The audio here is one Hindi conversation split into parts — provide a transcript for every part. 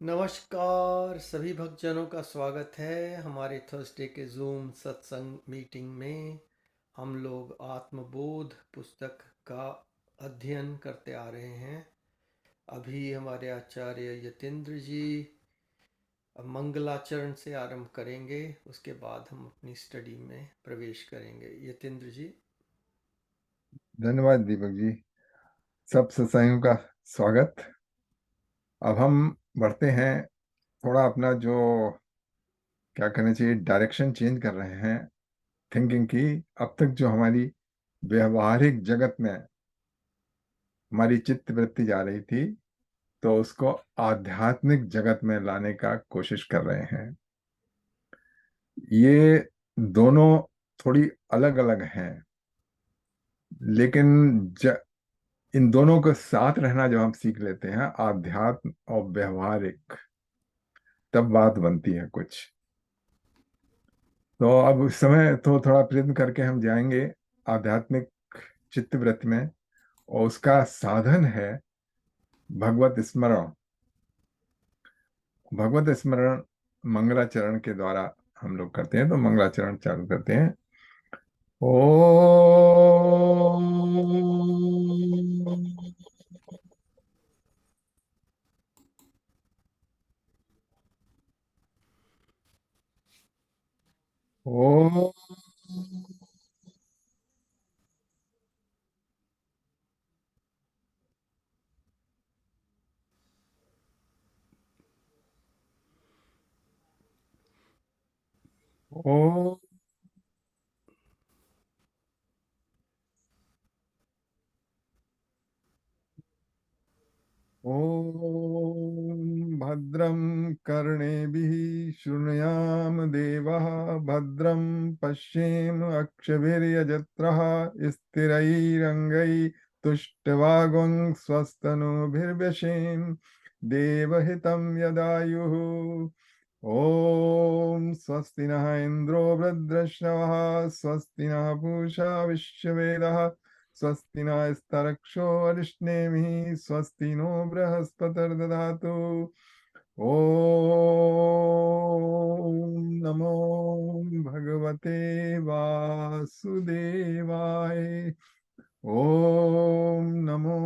नमस्कार सभी भक्तजनों का स्वागत है हमारे थर्सडे के जूम सत्संग मीटिंग में। हम लोग आत्मबोध पुस्तक का अध्ययन करते आ रहे हैं। अभी हमारे आचार्य यतीन्द्र जी मंगलाचरण से आरंभ करेंगे, उसके बाद हम अपनी स्टडी में प्रवेश करेंगे। यतीन्द्र जी। धन्यवाद दीपक जी। सब सत्संगियों का स्वागत। अब हम बढ़ते हैं, थोड़ा अपना जो क्या करना चाहिए डायरेक्शन चेंज कर रहे हैं थिंकिंग की। अब तक जो हमारी व्यवहारिक जगत में हमारी चित्त वृत्ति जा रही थी, तो उसको आध्यात्मिक जगत में लाने का कोशिश कर रहे हैं। ये दोनों थोड़ी अलग अलग हैं, लेकिन इन दोनों के साथ रहना जब हम सीख लेते हैं, आध्यात्म और व्यवहारिक, तब बात बनती है कुछ। तो अब उस समय तो थोड़ा प्रयत्न करके हम जाएंगे आध्यात्मिक चित्तवृत्ति में, और उसका साधन है भगवत स्मरण। भगवत स्मरण मंगलाचरण के द्वारा हम लोग करते हैं। तो मंगलाचरण चालू करते हैं। ओम ओम ओम ॐ भद्रं कर्णेभिः शृणुयाम देवः, भद्रं पश्येम अक्षभिर्यजत्रः, स्थिरैरङ्गैः तुष्टवागुं स्वस्तनुभिर्व्यशेम देवहितं यदायुः। ॐ स्वस्ति नः इन्द्रो वृद्धश्रवः, स्वस्ति नः पूषा विश्ववेदः, स्वस्ति नस्तरक्षो अरिष्णेमिः, स्वस्ति नो बृहस्पतिर्दधातु। ॐ नमो भगवते वासुदेवाय। ॐ नमो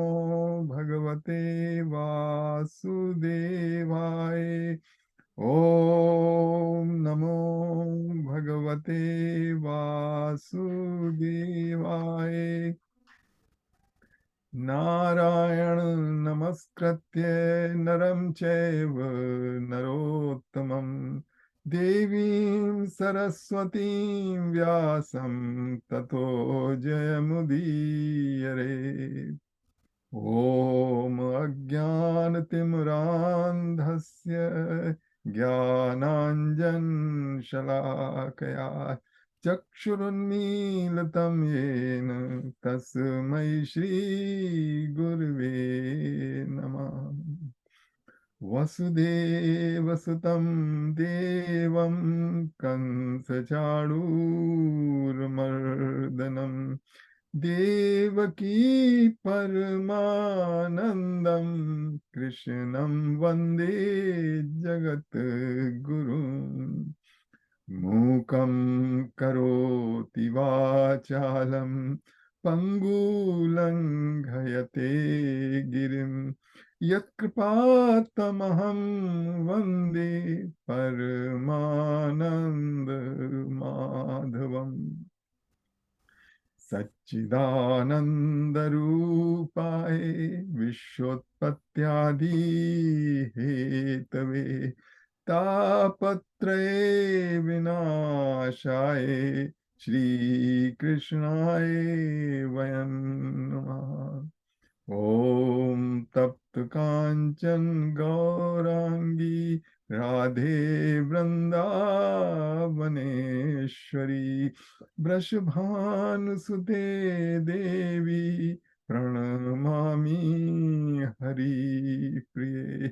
भगवते वासुदेवाय। ॐ नमो भगवते वासुदेवाय। नारायण नमस्कृत्य नरं चैव नरोत्तमं, देवीं सरस्वतीं व्यासं ततो जयमुदीरये। ॐ अज्ञानतिमिरान्धस्य ज्ञानाञ्जनशलाकया चक्षुरुन्मीलितं येन तस्मै श्रीगुर्वे नमः। वसुदेवसुतं देवं कंसचाणूरमर्दनं, देवकी परमानन्दं कृष्णं वन्दे जगद्गुरुम्। मूकं करोति वाचालं, पङ्गुलङ्घयते गिरिं, यत्कृपातमहं वन्दे परमानन्दमाधवम्। सच्चिदानन्दरूपाय विश्वोत्पत्त्यादिहेतवे, तापत्रये विनाशाय श्रीकृष्णाय वयं नमः। ॐ तप्त काञ्चन गौरांगी राधे वृंदावनेश्वरी, वृषभानुसुते देवी प्रणमामि हरिप्रिये।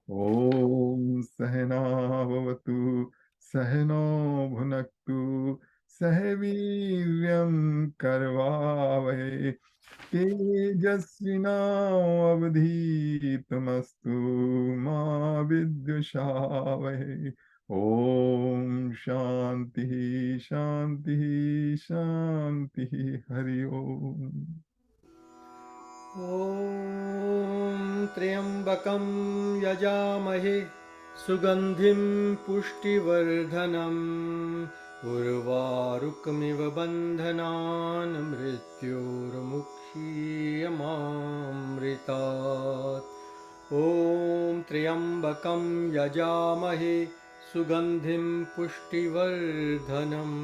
ॐ सहनाववतु सहनो भुनक्तु, सह वीर्यं करवावहै, तेजस्विनावधीतमस्तु अवधीतमस्तु मा विद्विषावहे। ओम शांति शांति शांति। हरि ओम। ॐ त्र्यम्बकं यजामहे सुगन्धिं पुष्टिवर्धनम् उर्वारुकमिव बन्धनान् मृत्योर्मुक्षीयमामृतात्। ॐ त्र्यम्बकं यजामहे सुगन्धिं पुष्टिवर्धनम्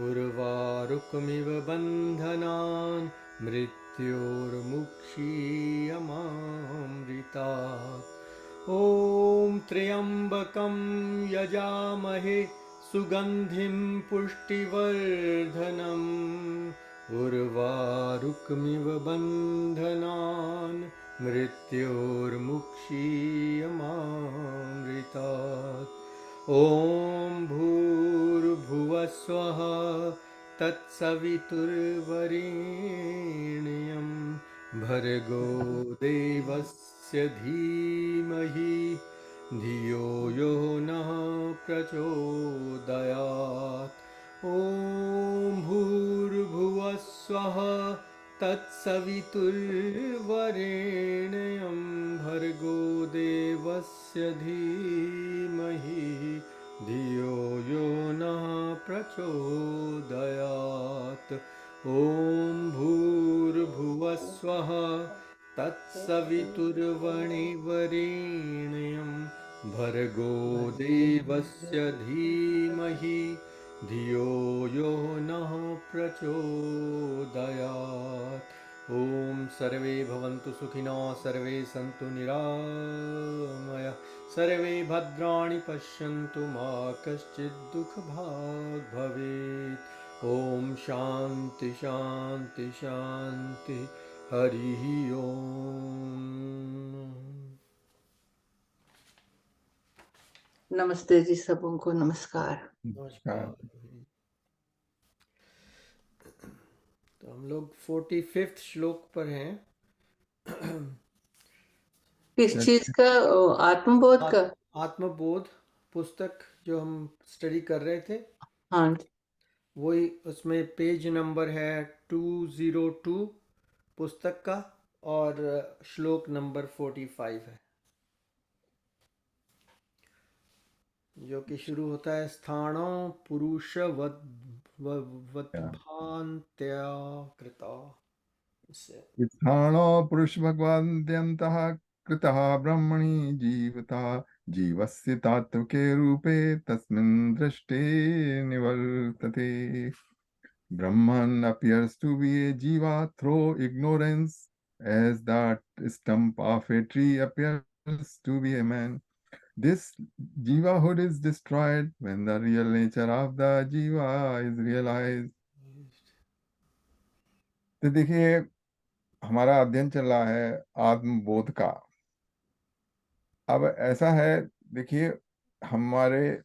उर्वारुकमिव बन्धनान् मृत्योर्मुक्षीयमामृतात्। ॐ त्र्यम्बकं यजामहे सुगन्धिं पुष्टिवर्धनम् उर्वारुकमिव बन्धनान् मृत्योर्मुक्षीयमामृतात्। ॐ भूर्भुवः स्वः तत्सवितुर्वरेण्यं भर्गो देवस्य धीमहि धियो यो नः प्रचोदयात्। ॐ भूर्भुवः स्वः तत्सवितुर्वरेण्यं भर्गो देवस्य धीमहि धियो यो नः प्रचोदयात्। ॐ भूर्भुवः स्वः तत्सवितुर्वरेण्यं भर्गो देवस्य धीमहि धियो यो नः प्रचोदयात्। ॐ सर्वे भवन्तु सुखिनः, सर्वे सन्तु निरामयाः, सर्वे भद्राणि पश्यन्तु मा कश्चित् दुःखभाग् भवेत्। ॐ शान्ति शान्ति शान्ति। हरिः ओम्। नमस्ते जी, सबों को नमस्कार। नमस्कार। तो हम लोग 45th श्लोक पर हैं। किस चीज का? आत्मबोध का। आत्मबोध पुस्तक जो हम स्टडी कर रहे थे, हाँ, वही उसमें पेज नंबर है 202 पुस्तक का, और श्लोक नंबर 45 है, जो कि शुरू होता है स्थाणो पुरुष वत्भान्त्या कृता। इससे स्थाणो पुरुष भगवन्त्यन्तः कृतः ब्रह्मणि जीवता जीवस्य तात्विके रूपे तस्मिन् दृष्टे निवर्तते। Brahman appears to be a jiva through ignorance, as that stump of a tree appears to be a man. This jivahood is destroyed when the real nature of the jiva is realized. तो देखिए, हमारा अध्ययन चल रहा है आत्मबोध का। अब ऐसा है, देखिए, हमारे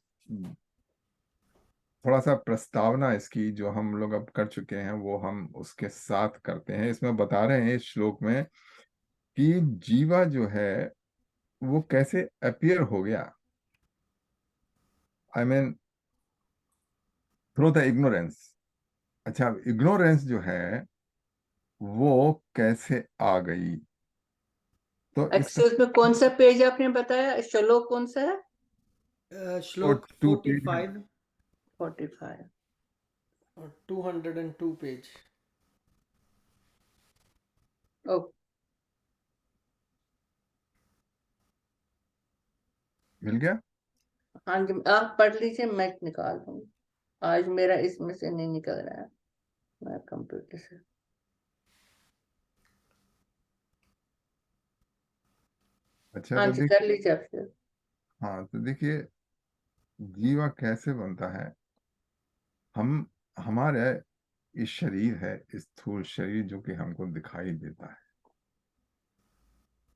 थोड़ा सा प्रस्तावना इसकी जो हम लोग अब कर चुके हैं वो हम उसके साथ करते हैं। इसमें बता रहे हैं इस श्लोक में कि जीवा जो है वो कैसे अपीयर हो गया, I mean through the ignorance. अच्छा, इग्नोरेंस जो है वो कैसे आ गई, तो इसका एक्सेस में कौन सा पेज आपने बताया? श्लोक कौन सा है? श्लोक 45 45। और 202 पेज। ओ, मिल गया? हाँ जी, आप पढ़ लीजिए, मैं निकाल दूंगी। आज मेरा इसमें से नहीं निकल रहा है, मैं कंप्यूटर से। अच्छा, हाँ तो जी, कर लीजिए आप फिर। हाँ, तो देखिए जीवा कैसे बनता है। हम हमारे इस शरीर है, इस स्थूल शरीर जो कि हमको दिखाई देता है।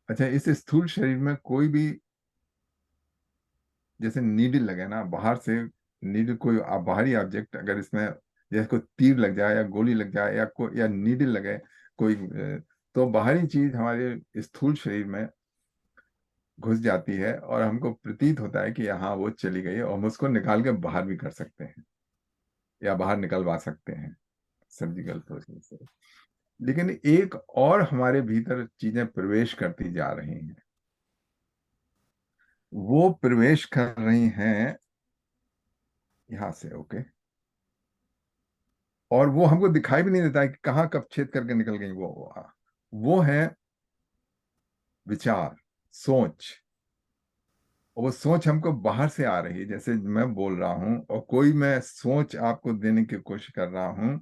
अच्छा, इस स्थूल शरीर में कोई भी जैसे नीडल लगे ना बाहर से, नीडल कोई बाहरी ऑब्जेक्ट अगर इसमें जैसे कोई तीर लग जाए या गोली लग जाए या नीडल लगे कोई, तो बाहरी चीज हमारे स्थूल शरीर में घुस जाती है और हमको प्रतीत होता है कि हाँ वो चली गई है, और हम उसको निकाल के बाहर भी कर सकते हैं या बाहर निकलवा सकते हैं सर्जिकल प्रोसेस से। लेकिन एक और हमारे भीतर चीजें प्रवेश करती जा रही हैं, वो प्रवेश कर रही हैं यहां से, ओके, और वो हमको दिखाई भी नहीं देता है कि कहाँ कब छेद करके निकल गई। वो है विचार, सोच। और वो सोच हमको बाहर से आ रही है, जैसे मैं बोल रहा हूं और कोई मैं सोच आपको देने की कोशिश कर रहा हूं,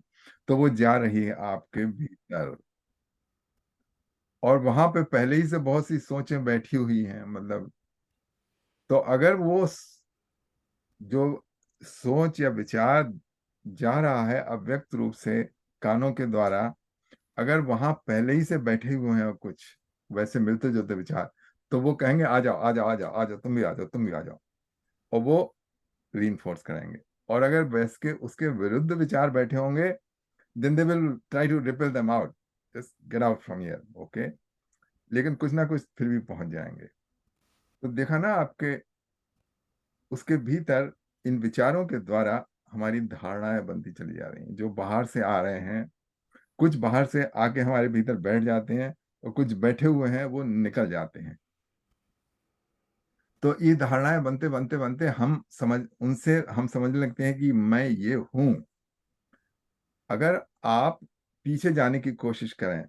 तो वो जा रही है आपके भीतर, और वहां पे पहले ही से बहुत सी सोचें बैठी हुई हैं। मतलब तो अगर वो जो सोच या विचार जा रहा है अव्यक्त रूप से कानों के द्वारा, अगर वहां पहले ही से बैठे हुए हैं कुछ वैसे मिलते जुलते विचार, तो वो कहेंगे आ जाओ आ जाओ आ जाओ आ जाओ, तुम भी आ जाओ, तुम भी आ जाओ, और वो रीइंफोर्स करेंगे। और अगर वैसे के उसके विरुद्ध विचार बैठे होंगे, then they will try to repel them out, just get out from here, okay. लेकिन कुछ ना कुछ फिर भी पहुंच जाएंगे। तो देखा ना आपके उसके भीतर इन विचारों के द्वारा हमारी धारणाएं बनती चली जा रही हैं, जो बाहर से आ रहे हैं। कुछ बाहर से आके हमारे भीतर बैठ जाते हैं, और कुछ बैठे हुए हैं वो निकल जाते हैं। तो ये धारणाएं बनते बनते बनते हम समझने लगते हैं कि मैं ये हूं। अगर आप पीछे जाने की कोशिश करें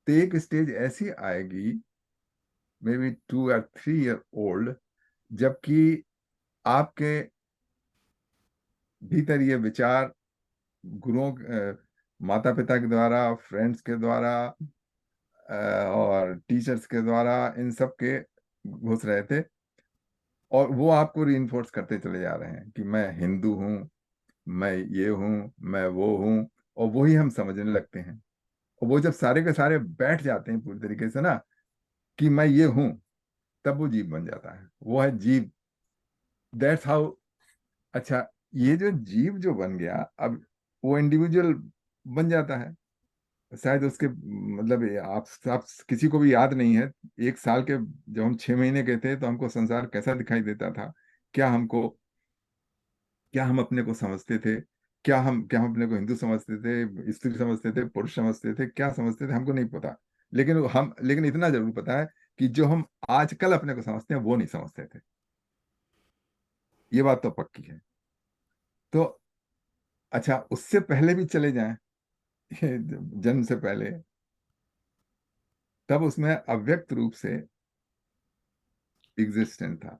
तो एक स्टेज ऐसी आएगी, may be 2 or 3 year old, जबकि आपके भीतर ये विचार गुरुओं माता पिता के द्वारा, फ्रेंड्स के द्वारा और टीचर्स के द्वारा, इन सब के घुस रहे थे, और वो आपको रीइंफोर्स करते चले जा रहे हैं कि मैं हिंदू हूँ, मैं ये हूँ, मैं वो हूँ, और वही हम समझने लगते हैं। और वो जब सारे के सारे बैठ जाते हैं पूरी तरीके से ना कि मैं ये हूँ, तब वो जीव बन जाता है, वो है जीव। That's how. अच्छा, ये जो जीव जो बन गया, अब वो इंडिविजुअल बन जाता है। शायद उसके मतलब आप किसी को भी याद नहीं है 1 साल के, जब हम 6 महीने के थे तो हमको संसार कैसा दिखाई देता था, क्या हमको, क्या हम अपने को समझते थे, क्या हम अपने को हिंदू समझते थे, स्त्री समझते थे, पुरुष समझते थे, क्या समझते थे, हमको नहीं पता। लेकिन इतना जरूर पता है कि जो हम आजकल अपने को समझते हैं वो नहीं समझते थे। ये बात तो पक्की है। तो अच्छा, उससे पहले भी चले जाएं, ये जन्म से पहले, तब उसमें अव्यक्त रूप से एग्जिस्टेंट था।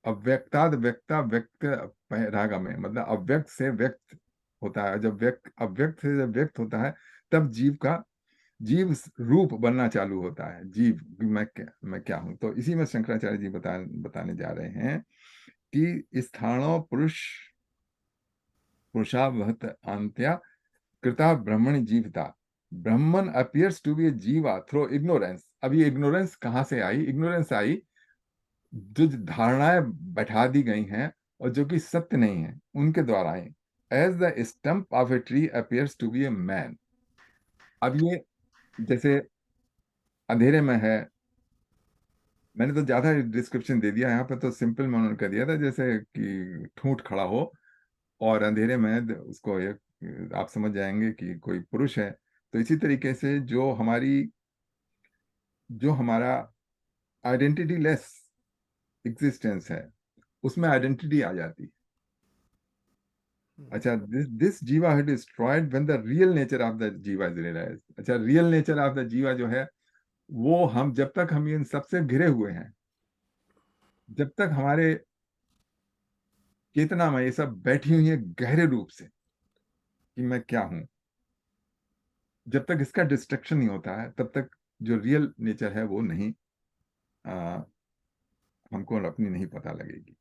अव्यक्ताद व्यक्ता व्यक्त रागा में, मतलब अव्यक्त से व्यक्त होता है। जब अव्यक्त से जब व्यक्त होता है, तब जीव रूप बनना चालू होता है। जीव, मैं क्या हूं। तो इसी में शंकराचार्य जी बताने जा रहे हैं कि स्थाणो पुरुषावहत अंत्या कृता ब्रह्मणि जीवता, ब्रह्मन अपियर्स टू बी ए जीवा थ्रो इग्नोरेंस। अब ये इग्नोरेंस कहाँ से आई? इग्नोरेंस आई जो धारणाएं बैठा दी गई हैं और जो कि सत्य नहीं है, उनके द्वारा आई। As the stump of a tree appears to be a man. अब ये जैसे अंधेरे में है, मैंने तो ज्यादा डिस्क्रिप्शन दे दिया यहाँ पे, तो सिंपल में उन्होंने कर दिया था जैसे कि ठूंठ खड़ा हो और अंधेरे में उसको एक आप समझ जाएंगे कि कोई पुरुष है। तो इसी तरीके से जो हमारा आइडेंटिटी लेस एग्जिस्टेंस है, उसमें आइडेंटिटी आ जाती है। अच्छा, दिस जीवा है destroyed when the real nature of the जीवा इज रियलाइज्ड। अच्छा, रियल नेचर ऑफ द जीवा जो है, वो जब तक हम इन सबसे घिरे हुए हैं, जब तक हमारे चेतना में ये सब बैठी हुई है गहरे रूप से कि मैं क्या हूं, जब तक इसका डिस्ट्रक्शन नहीं होता है, तब तक जो रियल नेचर है वो नहीं आ, हमको अपनी नहीं पता लगेगी।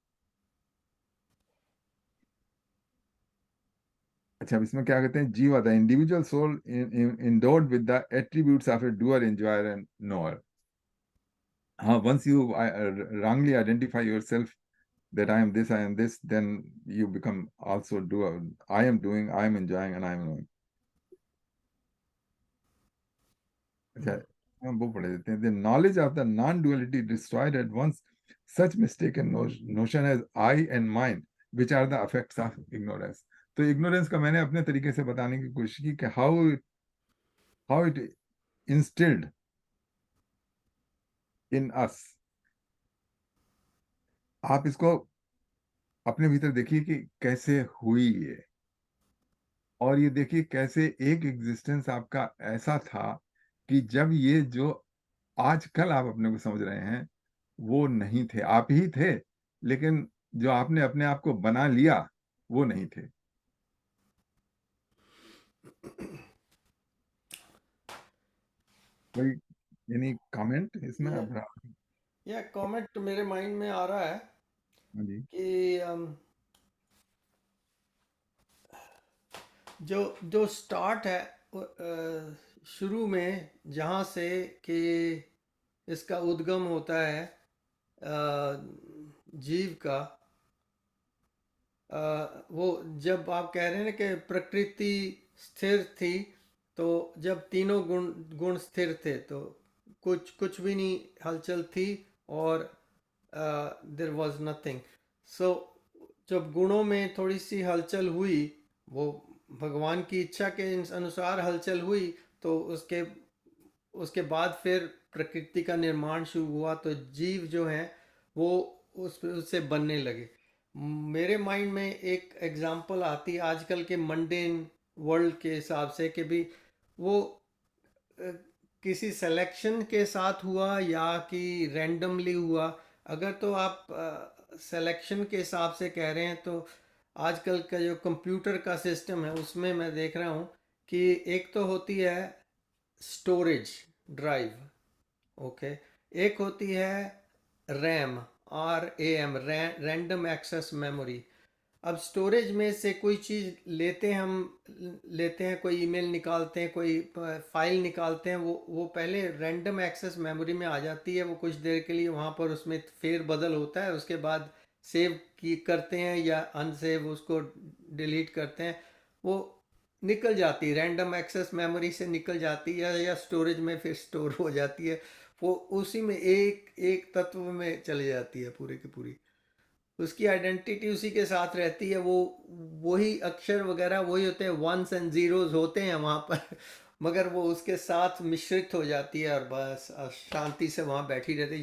अच्छा, अब इसमें क्या कहते हैं? Jiva the individual soul endowed with the attributes of a doer, enjoyer and knower. हाँ, once you wrongly identify yourself that I am this, I am this, then you become also doer. I am doing, I am enjoying, and I am knowing. अच्छा, हम वो पढ़ देते हैं। The knowledge of the non duality destroyed at once such mistaken notion as I and mine which are the effects of ignorance. तो इग्नोरेंस का मैंने अपने तरीके से बताने की कोशिश की कि हाउ इट इंस्टिल्ड इन अस। आप इसको अपने भीतर देखिए कि कैसे हुई ये, और ये देखिए कैसे एक एग्जिस्टेंस आपका ऐसा था कि जब ये जो आजकल आप अपने को समझ रहे हैं वो नहीं थे, आप ही थे, लेकिन जो आपने अपने आप को बना लिया वो नहीं थे। कोई एनी कमेंट इसमें? या अब या कमेंट मेरे माइंड में आ रहा है हाँ जी। कि जो जो स्टार्ट है शुरू में जहाँ से कि इसका उद्गम होता है जीव का, वो जब आप कह रहे हैं ना कि प्रकृति स्थिर थी, तो जब तीनों गुण गुण स्थिर थे तो कुछ कुछ भी नहीं हलचल थी, और देर वॉज नथिंग। सो जब गुणों में थोड़ी सी हलचल हुई, वो भगवान की इच्छा के अनुसार हलचल हुई, तो उसके उसके बाद फिर प्रकृति का निर्माण शुरू हुआ, तो जीव जो हैं वो उससे बनने लगे। मेरे माइंड में एक एग्जांपल आती है आजकल के मंडेन वर्ल्ड के हिसाब से कि भी वो अ, किसी सिलेक्शन के साथ हुआ या कि रैंडमली हुआ। अगर तो आप सिलेक्शन के हिसाब से कह रहे हैं, तो आजकल का जो कंप्यूटर का सिस्टम है उसमें मैं देख रहा हूँ कि एक तो होती है स्टोरेज ड्राइव, ओके, एक होती है RAM, RAM, random access memory. अब स्टोरेज में से कोई चीज़ लेते हैं हम, लेते हैं कोई ईमेल निकालते हैं, कोई फाइल निकालते हैं, वो पहले रैंडम एक्सेस मेमोरी में आ जाती है, वो कुछ देर के लिए वहाँ पर उसमें फेर बदल होता है, उसके बाद सेव की करते हैं या अनसेव उसको डिलीट करते हैं, वो निकल जाती है, रैंडम एक्सेस मेमोरी से निकल जाती है या स्टोरेज में फिर स्टोर हो जाती है। वो उसी में एक एक तत्व में चली जाती है पूरी की पूरी, उसकी आइडेंटिटी उसी के साथ रहती है, वो वही अक्षर वगैरह वही होते हैं, वंस एंड जीरोज होते हैं वहाँ पर मगर वो उसके साथ मिश्रित हो जाती है और बस शांति से वहाँ बैठी रहती है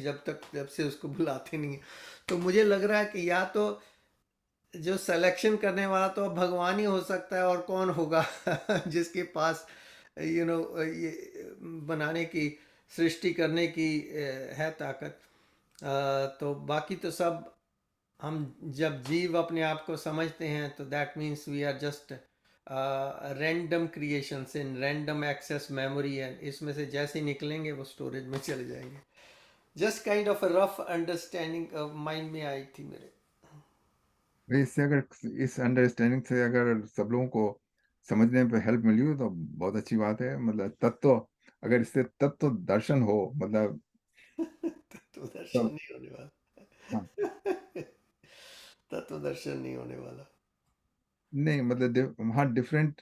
जब से उसको बुलाते नहीं हैं। तो मुझे लग रहा है कि या तो जो सिलेक्शन करने वाला तो अब भगवान ही हो सकता है, और कौन होगा जिसके पास ये बनाने की, सृष्टि करने की है ताकत। तो बाकी तो सब हम जब जीव अपने आप को समझते हैं तो that means we are just random creations in random access memory, है इसमें से जैसे ही निकलेंगे वो स्टोरेज में चले जाएंगे। Just kind of a rough understanding mind में आई थी मेरे। भाई, इससे अगर इस अंडरस्टैंडिंग से अगर सब लोगों को समझने पे हेल्प मिली हो तो बहुत अच्छी बात है। मतलब तत्व, अगर इससे तत्व दर्शन हो, मतलब तत्व तो दर्शन नहीं होने हाँ, वाला तत्व दर्शन नहीं होने वाला। नहीं मतलब वहाँ डिफरेंट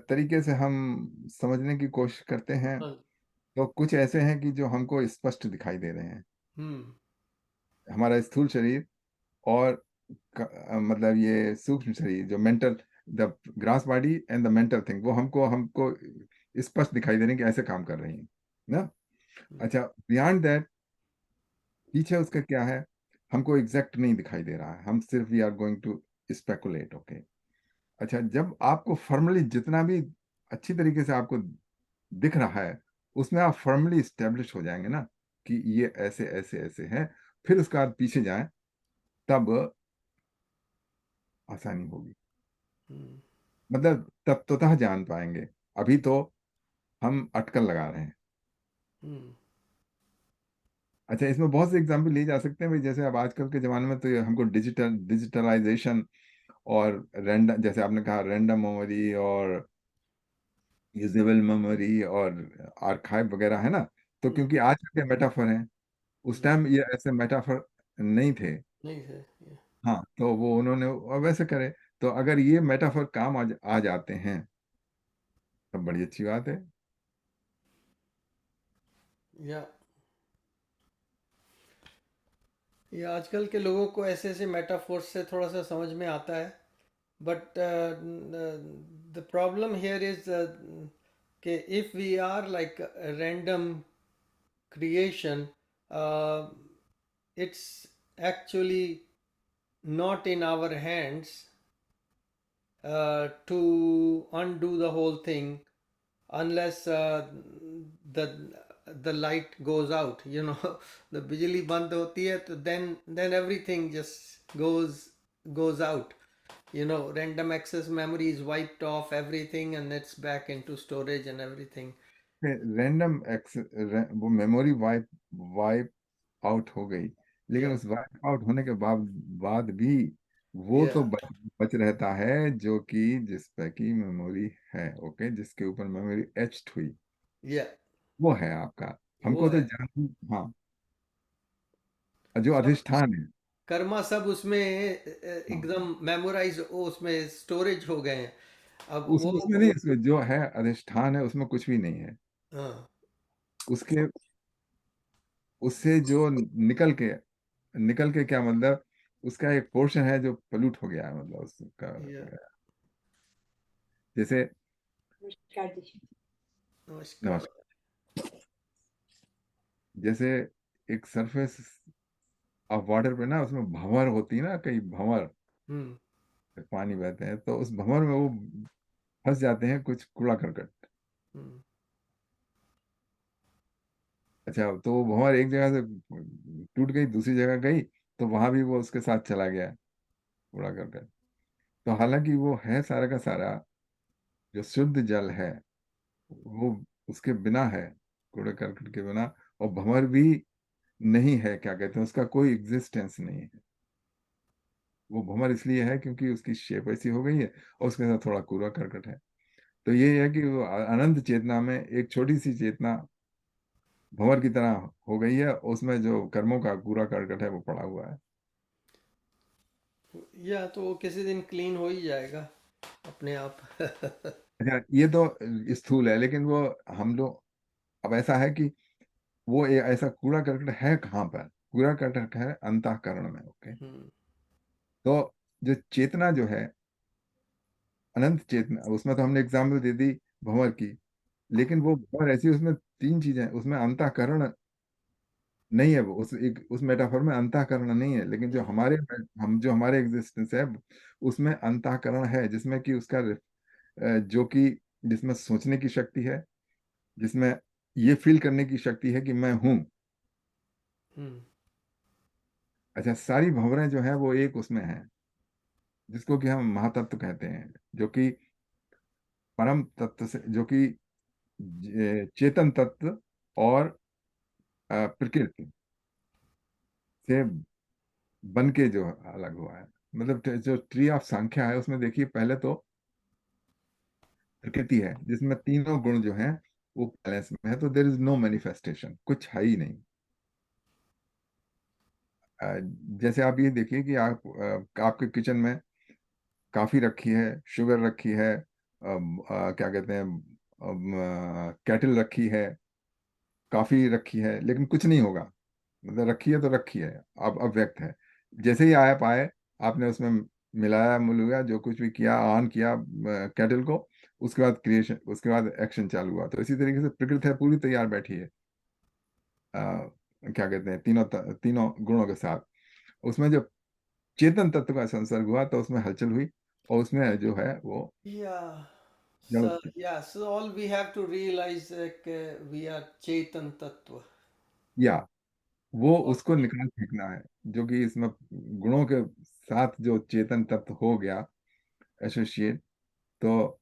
तरीके से हम समझने की कोशिश करते हैं। हाँ। तो कुछ ऐसे हैं कि जो हमको स्पष्ट दिखाई दे रहे हैं। हम्म। हमारा स्थूल शरीर और मतलब ये सूक्ष्म शरीर, जो mental, the grass body and the mental thing, वो हमको हमको स्पष्ट दिखाई दे रहे हैं कि ऐसे काम कर रही हैं ना। हम्म। अच्छा, बियॉन्ड दैट, पीछे उसका क्या है, हमको एग्जैक्ट नहीं दिखाई दे रहा है, हम सिर्फ we are going to speculate. Okay. अच्छा, जब आपको फॉर्मली जितना भी अच्छी तरीके से आपको दिख रहा है, उसमें आप फॉर्मली स्टेब्लिश हो जाएंगे ना कि ये ऐसे ऐसे ऐसे है, फिर उसके बाद पीछे जाएं, तब आसानी होगी। हम्म। मतलब तब तो जान पाएंगे। अभी तो हम अटकल लगा रहे हैं। हम्म। अच्छा, इसमें बहुत से एग्जाम्पल लिए जा सकते हैं भाई। जैसे अब आजकल के ज़माने में तो ये हमको डिजिटलाइजेशन और रैंडम, जैसे आपने कहा रैंडम मेमोरी और यूजेबल मेमोरी और आर्काइव वगैरह है ना। तो हम्म। क्योंकि आज के मेटाफर हैं, उस हम्म। टाइम ये ऐसे मेटाफर नहीं थे। नहीं है ये। हाँ, तो वो उन्होंने वैसे करे। तो अगर ये मेटाफर काम आ जाते हैं तब बड़ी अच्छी बात है। या ये आजकल के लोगों को ऐसे ऐसे मेटाफोर्स से थोड़ा सा समझ में आता है, but the problem here is कि if we are like random creation, uh, it's actually not in our hands to undo the whole thing unless the the light goes out, you know. The bijli band hoti hai to then everything just goes out, you know. Random access memory is wiped off everything and it's back into storage and everything. Random वो मेमोरी वाइप वाइप आउट हो गई, लेकिन Yeah, उस वाइप आउट होने के बाद भी वो yeah, तो बच रहता है जो कि जिस पे की मेमोरी है, ओके, जिसके ऊपर मेमोरी एच्ड हुई, yeah, वो है आपका। वो हमको तो है। जान, हाँ, जो सब अधिष्ठान है। कर्मा सब उसमें हाँ, एकदम मेमोराइज, उसमें स्टोरेज हो गए हैं। अब वो उसमें नहीं, उसमें जो है अधिष्ठान है उसमें कुछ भी नहीं है। हाँ, उसके उससे जो निकल के क्या मतलब, उसका एक पोर्शन है जो पोल्यूट हो गया है, मतलब उसका या जैसे। नमस्कार। नमस्कार। जैसे एक सरफेस ऑफ वाटर पे ना, उसमें भंवर होती है ना, कई भंवर हम्म, पानी बहते हैं, तो उस भंवर में वो फंस जाते हैं कुछ कूड़ा करकट। हम्म, अच्छा, तो वो भंवर एक जगह से टूट गई, दूसरी जगह गई, तो वहां भी वो उसके साथ चला गया, कूड़ा करकट। तो हालांकि वो है सारा का सारा जो शुद्ध जल है, वो उसके बिना है, कूड़े करकट के बिना। और भंवर भी नहीं है, क्या कहते हैं, उसका कोई एग्जिस्टेंस नहीं है। वो भंवर इसलिए है क्योंकि उसकी शेप ऐसी हो गई है और उसके साथ थोड़ा कूड़ा करकट है। तो ये है कि वो अनंत चेतना में एक छोटी सी चेतना भंवर की तरह हो गई है, उसमें जो कर्मों का कूड़ा करकट है वो पड़ा हुआ है। या तो वो किसी दिन क्लीन हो ही जाएगा अपने आप। अच्छा, ये तो स्थूल है, लेकिन वो हम लोग, अब ऐसा है कि वो ऐसा कूड़ा करकट है कहाँ पर? कूड़ा करकट है अंतःकरण में, ओके। हम्म, तो जो चेतना जो है, अनंत चेतना, उसमें तो हमने एग्जाम्पल दे दी भंवर की, लेकिन वो भंवर ऐसी, उसमें तीन चीजें हैं, उसमें अंतःकरण नहीं है, वो उस मेटाफर में अंतःकरण नहीं है, लेकिन जो हम्म, हमारे हम जो हमारे एग्जिस्टेंस है उसमें अंतःकरण है, जिसमें कि उसका जो कि जिसमें सोचने की शक्ति है, जिसमें ये फील करने की शक्ति है कि मैं हूं। हम्म, अच्छा, सारी भंवरें जो है वो एक उसमें है, जिसको कि हम महातत्व कहते हैं, जो कि परम तत्व से, जो कि चेतन तत्व और प्रकृति से बन के जो अलग हुआ है। मतलब जो ट्री ऑफ सांख्या है उसमें देखिए, पहले तो प्रकृति है जिसमें तीनों गुण जो हैं वो बैलेंस में है, तो देर इज नो मैनिफेस्टेशन, कुछ है ही नहीं। अ, जैसे आप ये देखिए कि आपके किचन में कॉफी रखी है, शुगर रखी है, क्या कहते हैं, कैटल रखी है, कॉफी रखी है, लेकिन कुछ नहीं होगा। मतलब रखी है तो रखी है, अब व्यक्त है। जैसे ही आप आए, आपने उसमें मिलाया मिलाया, जो कुछ भी किया, ऑन किया कैटल को, उसके बाद क्रिएशन, उसके बाद एक्शन चालू हुआ। तो इसी तरीके से प्रकृति है पूरी तैयार बैठी है, क्या कहते हैं, तीनों गुणों के साथ। उसमें जब चेतन तत्व का संसर्ग हुआ तो उसमें हलचल हुई, और उसमें जो है वो yeah. जड़। So yeah, so all we have to realize that we are Chetan Tattva. या वो और उसको निकाल फेंकना है, जो कि इसमें गुणों के साथ जो चेतन तत्व हो गया एसोसिएट। तो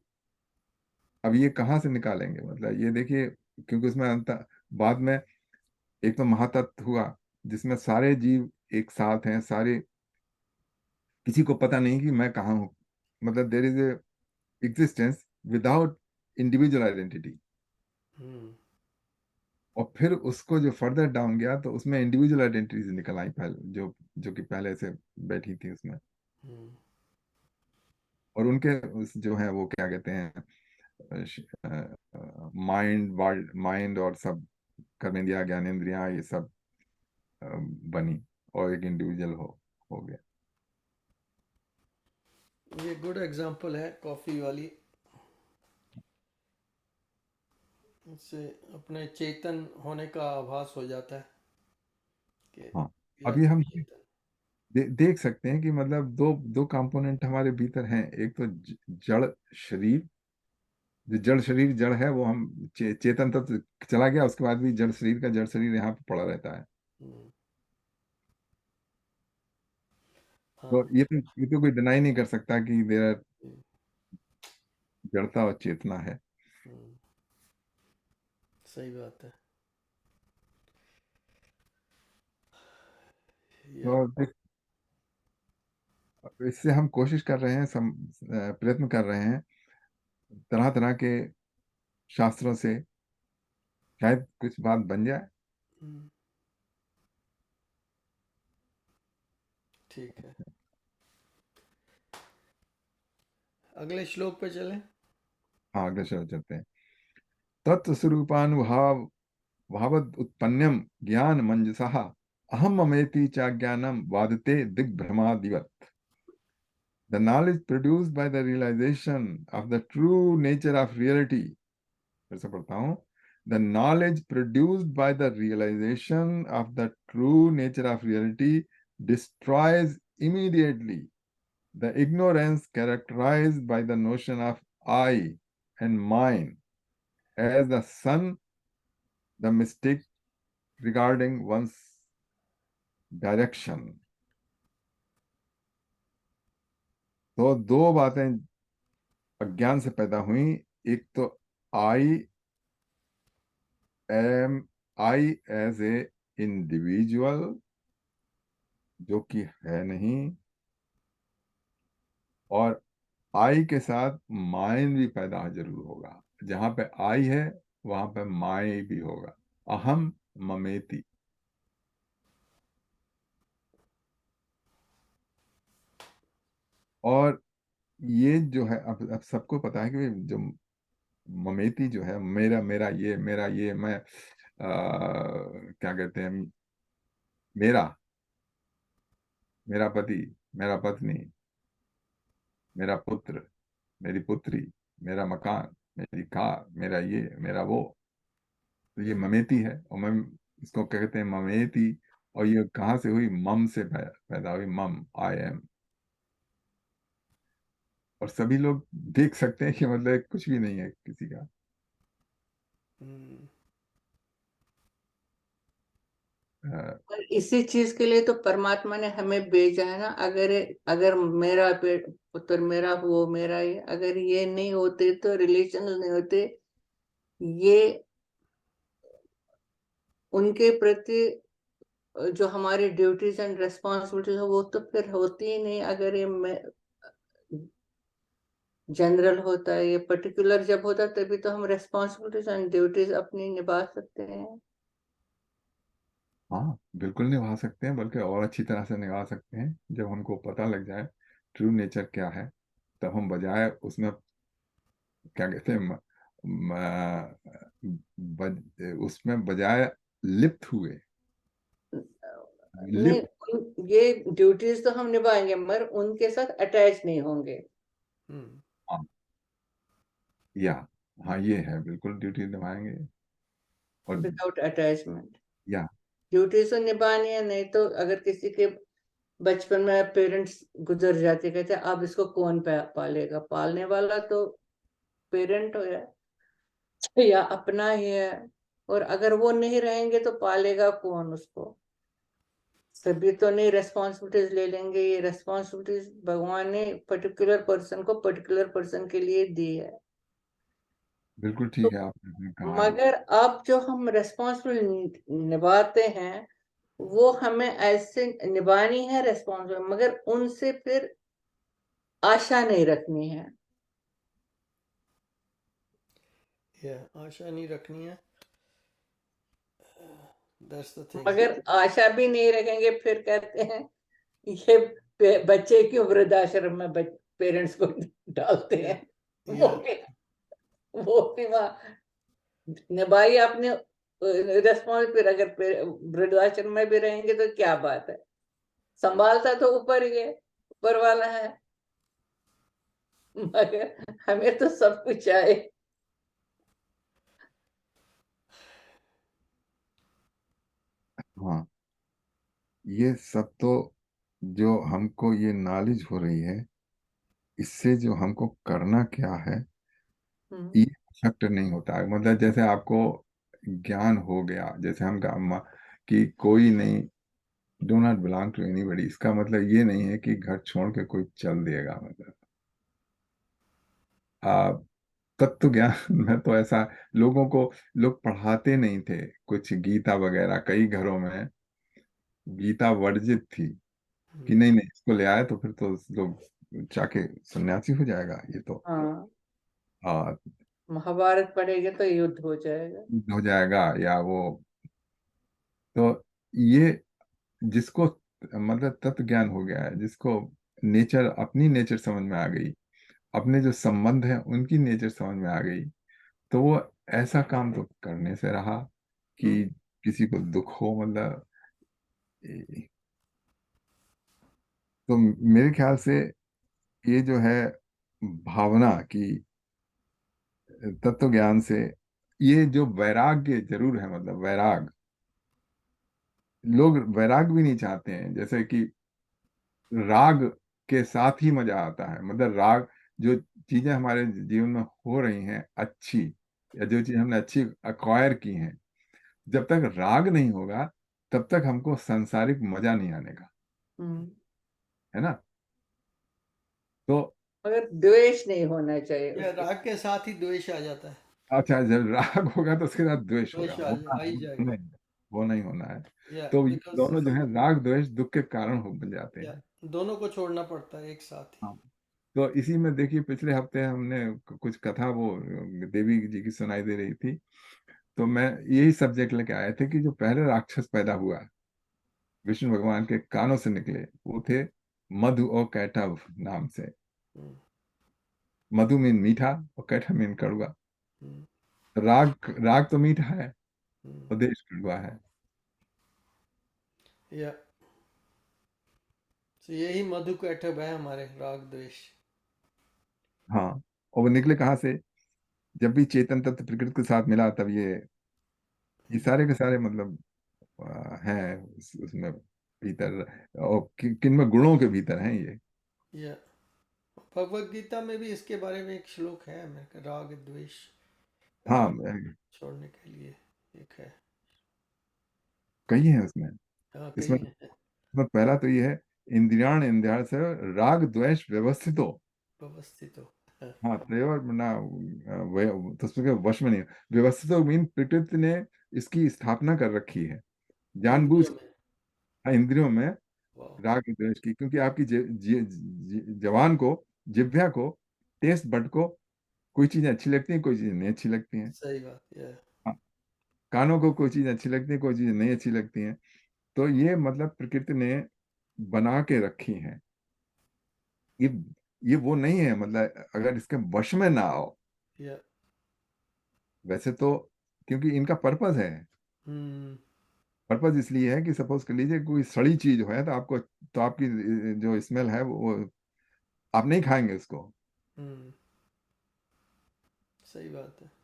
अब ये कहाँ से निकालेंगे, मतलब ये देखिए, क्योंकि उसमें अंत बाद में एक तो महातत्व हुआ जिसमें सारे जीव एक साथ हैं, सारे, किसी को पता नहीं कि मैं कहाँ हूँ। मतलब there is a existence without individual identity. Hmm, और फिर उसको जो फर्दर डाउन गया तो उसमें इंडिविजुअल आइडेंटिटीज निकल आई, पहले जो कि पहले से बैठी थी उसमें। हम्म, और उनके जो है वो क्या कहते हैं, माइंड, वर्ल्ड, माइंड और सब कर्मेंद्रियां, ज्ञानेंद्रियां, ये सब बनी और एक इंडिविजुअल हो गया। ये गुड एग्जांपल है कॉफी वाली। इससे अपने चेतन होने का आभास हो जाता है कि हाँ, या अभी हम चेतन। देख सकते हैं कि मतलब दो दो कंपोनेंट हमारे भीतर हैं। एक तो जड़ शरीर, जो जड़ शरीर जड़ है, वो हम चेतन तत्व चला गया, उसके बाद भी जड़ शरीर का जड़ शरीर यहाँ पे पड़ा रहता है। हम्म, तो हाँ। ये तो कोई डिनाई नहीं कर सकता कि देयर हम्म, जड़ता और चेतना है। हम्म, सही बात है। या तो इससे हम कोशिश कर रहे हैं, प्रयत्न कर रहे हैं तरह तरह के शास्त्रों से, शायद कुछ बात बन जाए। हम्म, ठीक है, अगले श्लोक पे चलें। हाँ, अग्रसर चलते हैं। तत्व स्वरूपानुभाव भावद उत्पन्नम ज्ञान मंजसः अहम ममेति चाज्ञानम वादते दिग्भ्रमादिवत्। The knowledge produced by the realization of the true nature of reality, फिर से पढ़ता हूँ, the knowledge produced by the realization of the true nature of reality destroys immediately the ignorance characterized by the notion of I and mine as the sun, the mistake regarding one's direction. तो दो बातें अज्ञान से पैदा हुई। एक तो I am I as a individual, जो कि है नहीं, और आई के साथ माइन भी पैदा जरूर होगा। जहां पे आई है वहां पे माई भी होगा। अहम ममेति। और ये जो है, अब सबको पता है कि जो ममेती जो है, मेरा मेरा ये मैं क्या कहते हैं, मेरा मेरा पति, मेरा पत्नी, मेरा पुत्र, मेरी पुत्री, मेरा मकान, मेरी कार, मेरा ये मेरा वो। तो ये ममेती है, और मैं इसको कहते हैं ममेती। और ये कहाँ से हुई? मम से पैदा हुई। मम, आई एम। और सभी लोग देख सकते हैं कि मतलब कुछ भी नहीं है किसी का। हम्म, अ, और इसी चीज के लिए तो परमात्मा ने हमें भेजा है ना। अगर अगर मेरा पुत्र, मेरा वो, मेरा ये, अगर ये नहीं होते तो रिलेशन नहीं होते, ये उनके प्रति जो हमारी ड्यूटीज एंड रेस्पॉन्सिबिलिटीज है वो तो फिर होती ही नहीं। अगर ये जनरल होता है, ये पर्टिकुलर जब होता है, तभी तो हम रेस्पॉन्सिबिलिटीज एंड ड्यूटीज अपनी निभा सकते हैं। हाँ, बिल्कुल निभा सकते हैं, बल्कि और अच्छी तरह से निभा सकते हैं जब हमको पता लग जाए ट्रू नेचर क्या है। तब हम बजाय उसमें, क्या कहते हैं, उसमें बजाय लिप्त हुए, नहीं, लिप्त। ये ड्यूटीज तो हम निभाएंगे मगर उनके साथ अटैच नहीं होंगे। हम्म, हाँ, या हाँ, ये है, बिल्कुल ड्यूटी निभाएंगे। और विदाउट अटैचमेंट या ड्यूटीज तो निभानी है। नहीं तो अगर किसी के बचपन में पेरेंट्स गुजर जाते, कहते अब इसको कौन पालेगा, पालने वाला तो पेरेंट हो या अपना ही है। और अगर वो नहीं रहेंगे तो पालेगा कौन उसको? सभी तो नहीं रेस्पॉन्सिबिलिटीज ले लेंगे। ये रेस्पॉन्सिबिलिटीज भगवान ने पर्टिकुलर पर्सन को पर्टिकुलर पर्सन के लिए दी है। बिल्कुल तो ठीक है, आपने कहा है। मगर अब जो हम रेस्पॉन्सिबिलिटी निभाते हैं, वो हमें ऐसे निभानी है रेस्पॉन्सिबिलिटी, मगर उनसे फिर आशा नहीं रखनी है। या आशा नहीं रखनी है। That's the thing. मगर आशा भी नहीं रखेंगे, फिर कहते हैं ये बच्चे क्यों वृद्धाश्रम में पेरेंट्स को डालते या हैं। वो या भी वो भी वहाँ निभाई आपने रेस्पॉन्स, फिर अगर वृद्धाश्रम में भी रहेंगे तो क्या बात है, संभालता तो ऊपर ही है, ऊपर वाला है, मगर हमें तो सब कुछ आए। हाँ, ये सब तो जो हमको ये नॉलेज हो रही है, इससे जो हमको करना क्या है, ये इफेक्ट नहीं होता है। मतलब जैसे आपको ज्ञान हो गया, जैसे हम कि कोई नहीं, do not belong to anybody, इसका मतलब ये नहीं है कि घर छोड़ के कोई चल देगा। मतलब आ, तत्व ज्ञान में तो ऐसा लोगों को, लोग पढ़ाते नहीं थे कुछ गीता वगैरह, कई घरों में गीता वर्जित थी कि नहीं नहीं इसको ले आए तो फिर तो लोग जाके सन्यासी हो जाएगा, ये तो हाँ, आ, महाभारत पढ़ेंगे तो युद्ध हो जाएगा। हो जाएगा या वो। तो ये जिसको मतलब तत्व ज्ञान हो गया है, जिसको नेचर, अपनी नेचर समझ में आ गई, अपने जो संबंध है उनकी नेचर समझ में आ गई, तो वो ऐसा काम तो करने से रहा कि किसी को दुख हो, मतलब तो मेरे ख्याल से ये जो है भावना की तत्व ज्ञान से, ये जो वैराग्य जरूर है, मतलब वैराग, लोग वैराग भी नहीं चाहते हैं। जैसे कि राग के साथ ही मजा आता है, मतलब राग, जो चीजें हमारे जीवन में हो रही हैं अच्छी, या जो चीज हमने अच्छी अक्वायर की हैं, जब तक राग नहीं होगा तब तक हमको सांसारिक मजा नहीं आने का, हम्म है ना। तो मगर द्वेष नहीं होना चाहिए या उसके राग साथ। के साथ ही द्वेष आ जाता है। अच्छा, जब राग होगा तो उसके साथ द्वेष होगा, द्वेष आ ही जाएगा। नहीं, वो नहीं होना है। या तो ये बिकॉज दोनों जो है, राग द्वेष दुख के कारण हो बन जाते या हैं। दोनों को छोड़ना पड़ता है एक साथ ही। हाँ, तो इसी में देखिए, पिछले हफ्ते हमने कुछ कथा वो देवी जी की सुनाई दे रही थी, तो मैं यही सब्जेक्ट लेके आए थे कि जो पहले राक्षस पैदा हुआ विष्णु भगवान के कानों से निकले, वो थे मधु और कैटभ नाम से। हम्म, मधु मीन मीठा और कैटभ मीन कड़वा। हम्म, राग, राग तो मीठा है हम्म, और देश कड़वा है। या तो यही मधु कैटभ है हमारे राग द्वेष। हाँ, और वो निकले कहाँ से? जब भी चेतन तत्व प्रकृति के साथ मिला, तब ये सारे के सारे मतलब हैं उसमें भीतर, और किन में गुणों के भीतर हैं ये। या भगवत गीता में भी इसके बारे में एक श्लोक है, मेरे का राग द्वेष हाँ, छोड़ने के लिए एक है। कई हैं उसमें। हाँ कई इसमें हैं। इसमें पहला तो ये है, इंद्रियाण इंद्रियाण से राग द्वेष व्यवस्थितो। व्यवस्थित हो। हाँ, हाँ, तयोर ना तो उसके वश में नहीं, व्यवस्थितो मीन प्रकृति ने इसकी स्थापना कर रखी है जानबूझ, इंद्रियों में। हाँ, इंद्रियों में वाह। राग द्वेष की, क्योंकि आपकी जवान को, जिह्वा को, टेस्ट बड को कोई चीजें अच्छी लगती हैं, कोई चीजें नहीं अच्छी लगती हैं। सही बात। या हाँ, कानों को कोई चीज अच्छी लगती है, कोई चीजें नहीं अच्छी लगती हैं। तो ये मतलब प्रकृति ने बना के रखी हैं। ये ये वो नहीं है, मतलब अगर इसके वश में ना आओ, या वैसे तो, क्योंकि इनका पर्पस है। हम्म पर्पस इसलिए है कि सपोज कर लीजिए कोई सड़ी चीज है तो आपको, तो आपकी जो स्मेल है वो आप नहीं खाएंगे उसको। हम्म सही बात है।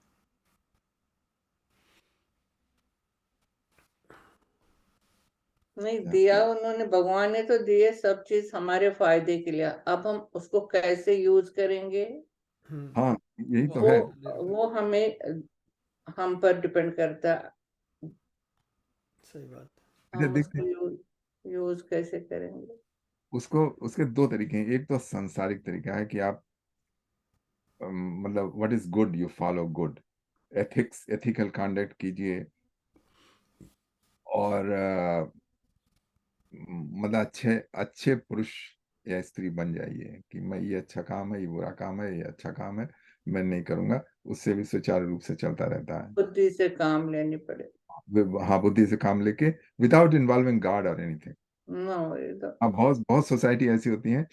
नहीं दिया उन्होंने, भगवान ने तो दिए सब चीज हमारे फायदे के लिए, अब हम उसको कैसे यूज करेंगे हाँ, यही तो वो वो है। निर्भर। वो हमें, हम पर डिपेंड करता है। सही बात अच्छा, हम देखते उसको हैं, यूज कैसे करेंगे। उसको उसके दो तरीके हैं। एक तो सांसारिक तरीका है कि आप मतलब what is good you follow good, ethics, ethical conduct कीजिए, और मतलब अच्छे अच्छे पुरुष या स्त्री बन जाइए कि मैं, ये अच्छा काम है, ये बुरा काम है, ये अच्छा काम है, मैं नहीं करूंगा, उससे भी सुचारू रूप से चलता रहता है। बुद्धि से काम लेनी पड़े। हाँ, बुद्धि से काम लेके, विदाउट इन्वॉल्विंग गॉड और एनीथिंग। नो, ये तो अब बहुत बहुत सोसाइटी ऐसी होती हैं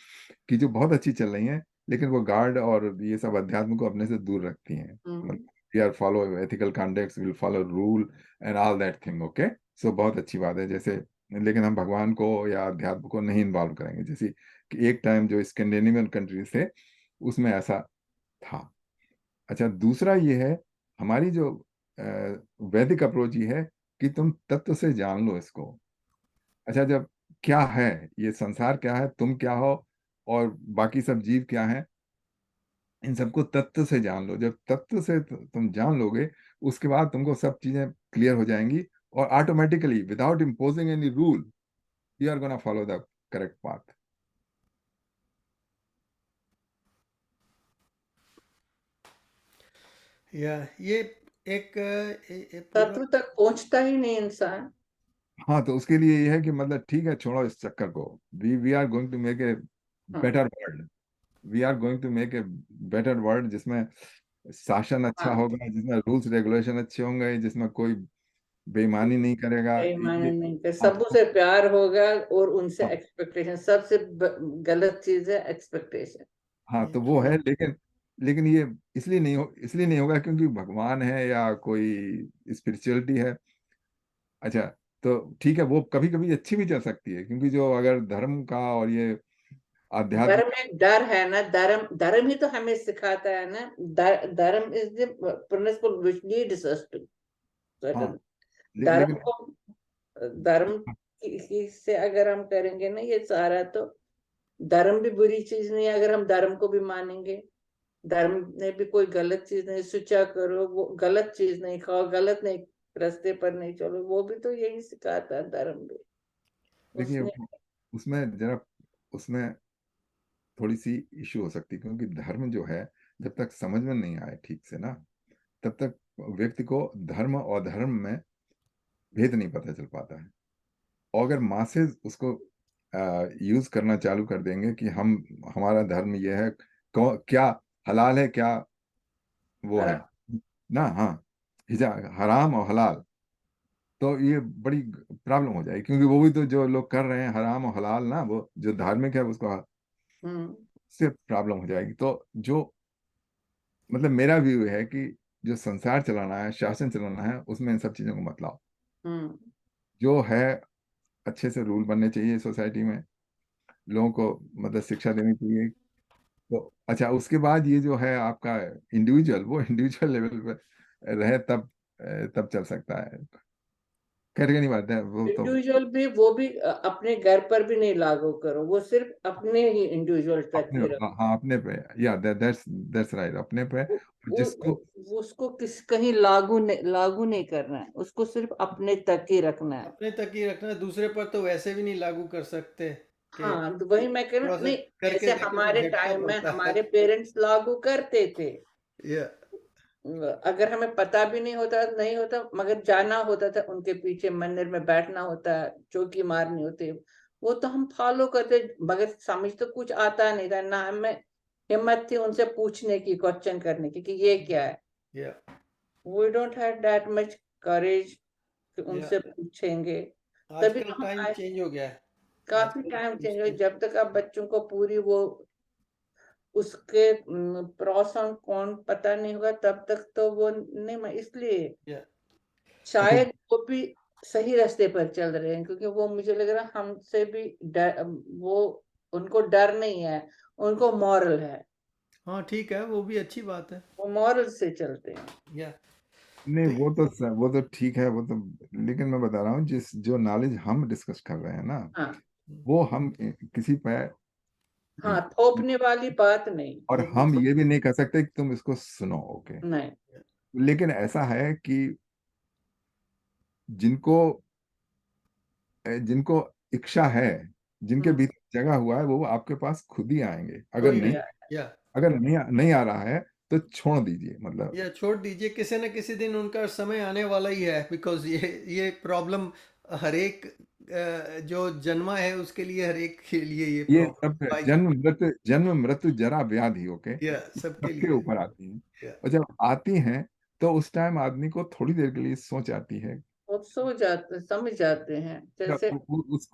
कि जो बहुत अच्छी चल रही हैं, लेकिन वो गॉड और ये सब अध्यात्म को अपने से दूर रखती हैं। हम्म, मतलब we are follow ethical conducts, will follow rule and all that thing, okay. So बहुत अच्छी बात है। जैसे लेकिन हम भगवान को या अध्यात्म को नहीं इन्वॉल्व करेंगे, जैसे कि एक टाइम जो स्कैंडिनेवियन कंट्रीज थे उसमें ऐसा था। अच्छा, दूसरा ये है, हमारी जो वैदिक अप्रोच ये है कि तुम तत्व से जान लो इसको। अच्छा, जब क्या है ये संसार, क्या है, तुम क्या हो, और बाकी सब जीव क्या है, इन सबको तत्व से जान लो। जब तत्व से तुम जान लोगे, उसके बाद तुमको सब चीजें क्लियर हो जाएंगी, और automatically without imposing any rule you are gonna follow the correct path. या ये एक पूरा तत्व तक पहुंचता ही नहीं इंसान। हाँ, तो उसके लिए ये है कि मतलब ठीक है, छोड़ो इस चक्कर को। We are going to make a हाँ, better world. We are going to make a better world, जिसमें शासन अच्छा हाँ, होगा, जिसमें रूल्स रेगुलेशन अच्छे होंगे, जिसमें कोई बेईमानी नहीं करेगा। बेईमानी नहीं कर, हाँ, सबों से प्यार होगा और उनसे हाँ, एक्सपेक्टेशन सबसे गलत चीज है एक्सपेक्टेशन। हाँ, तो वो है। लेकिन लेकिन ये इसलिए नहीं होगा क्योंकि भगवान है या कोई स्पिरिचुअलिटी है। अच्छा, तो ठीक है, वो कभी कभी अच्छी भी चल सकती है, क्योंकि जो अगर धर्म का और ये आध्यात्म। धर्म एक डर है ना, धर्म धर्म ही तो हमें सिखाता है ना। Dharma is the principle which leads us to हाँ, सर्टेन। धर्म लेकिन को धर्म से अगर हम करेंगे ना ये सारा, तो धर्म भी बुरी चीज नहीं है अगर हम धर्म को भी मानेंगे। धर्म ने भी कोई गलत चीज नहीं, शुचा करो, वो गलत चीज नहीं खाओ, गलत नहीं रास्ते पर नहीं चलो, वो भी तो यही सिखाता है धर्म भी। देखिए, उसने उसमें जरा उसमें थोड़ी सी इश्यू हो सकती है, क्योंकि धर्म जो है, जब तक समझ में नहीं आए ठीक से ना, तब तक व्यक्ति को धर्म और धर्म में भेद नहीं पता चल पाता है। और अगर मासेस उसको यूज करना चालू कर देंगे कि हम हमारा धर्म ये है, क्या हलाल है, क्या वो है हराम। ना, हाँ, हिजा हराम और हलाल, तो ये बड़ी प्रॉब्लम हो जाएगी, क्योंकि वो भी तो जो लोग कर रहे हैं हराम और हलाल ना, वो जो धार्मिक है उसको हम्म। से प्रॉब्लम हो जाएगी। तो जो मतलब मेरा व्यू है कि जो संसार चलाना है, शासन चलाना है, उसमें इन सब चीजों को मत लाओ। हम्म। जो है, अच्छे से रूल बनने चाहिए सोसाइटी में, लोगों को मतलब शिक्षा देनी चाहिए। तो अच्छा, उसके बाद ये जो है आपका इंडिविजुअल, वो इंडिविजुअल लेवल पे रहे, तब चल सकता है। खैर, नहीं बात है वो तो। इंडिविजुअल भी, वो भी अपने घर पर भी नहीं लागू करो, वो सिर्फ अपने ही इंडिविजुअल तक अपने, ही हाँ, रखो। हाँ, अपने पे, या दैट्स राइट, अपने पे। वो, और जिसको वो उसको किस कहीं लागू नहीं करना है, उसको सिर्फ अपने तक ही रखना है। अपने तक ही रखना, दूसरे पर तो वैसे भी नहीं लागू कर सकते कि हाँ, तो वही मैं कह रहा थोड़ा हूँ, सा नहीं। करके जैसे देखो तो हमारे झटका टाइम में पड़ता है। हमारे पेरेंट्स लागू करते थे। या अगर हमें पता भी नहीं होता, मगर जाना होता था उनके पीछे, मंदिर में बैठना होता, चौकी मारनी होती, वो तो हम फॉलो करते। मगर समझ तो कुछ आता नहीं था ना, हमें हिम्मत थी उनसे पूछने की, क्वेश्चन करने की कि ये क्या है। या we don't have that much courage कि या उनसे पूछेंगे। तभी आजकल तो हम टाइम आए। चेंज हो गया है। काफी आजकल टाइम चेंज हुआ, पूछते जब तक आप बच्चों को पूरी वो उसके प्रॉस और कौन पता नहीं होगा, तब तक तो वो नहीं। मैं इसलिए या अच्छा, शायद वो भी सही रास्ते पर चल रहे हैं, क्योंकि वो मुझे लग रहा है हमसे भी डर, वो उनको डर नहीं है, उनको मॉरल है। हाँ ठीक है, वो भी अच्छी बात है। वो मॉरल से चलते हैं। या नहीं, तो वो तो ठीक है, वो तो। लेकिन मैं बता रहा हूँ, जिस जो नॉलेज हम डिस्कस कर रहे हैं ना, हाँ, वो हम किसी पे हाँ, थोपने वाली बात नहीं। और वो हम बिल्कुल ये भी नहीं कर सकते कि तुम इसको सुनो, ओके। नहीं। लेकिन ऐसा है कि जिनको जिनको इच्छा है, जिनके हम्म। भीतर जगह हुआ है, वो आपके पास खुद ही आएंगे। अगर कोई नहीं, नहीं। या नहीं आ रहा है तो छोड़ दीजिए, मतलब। या छोड़ दीजिए, किसी न किसी दिन उनका समय आने वाला ही है, बिकॉज ये प्रॉब्लम हर एक जो जन्मा है उसके लिए, हर एक के लिए ये ये सब प्रॉब्लम आई। जन्म मृत्यु जरा व्याधि, ओके, या सबके सबके लिए। ऊपर आती हैं। या और जब आती हैं, तो उस टाइम आदमी को थोड़ी देर के लिए सोच आती है। वो सो जाते, समझ जाते हैं जैसे।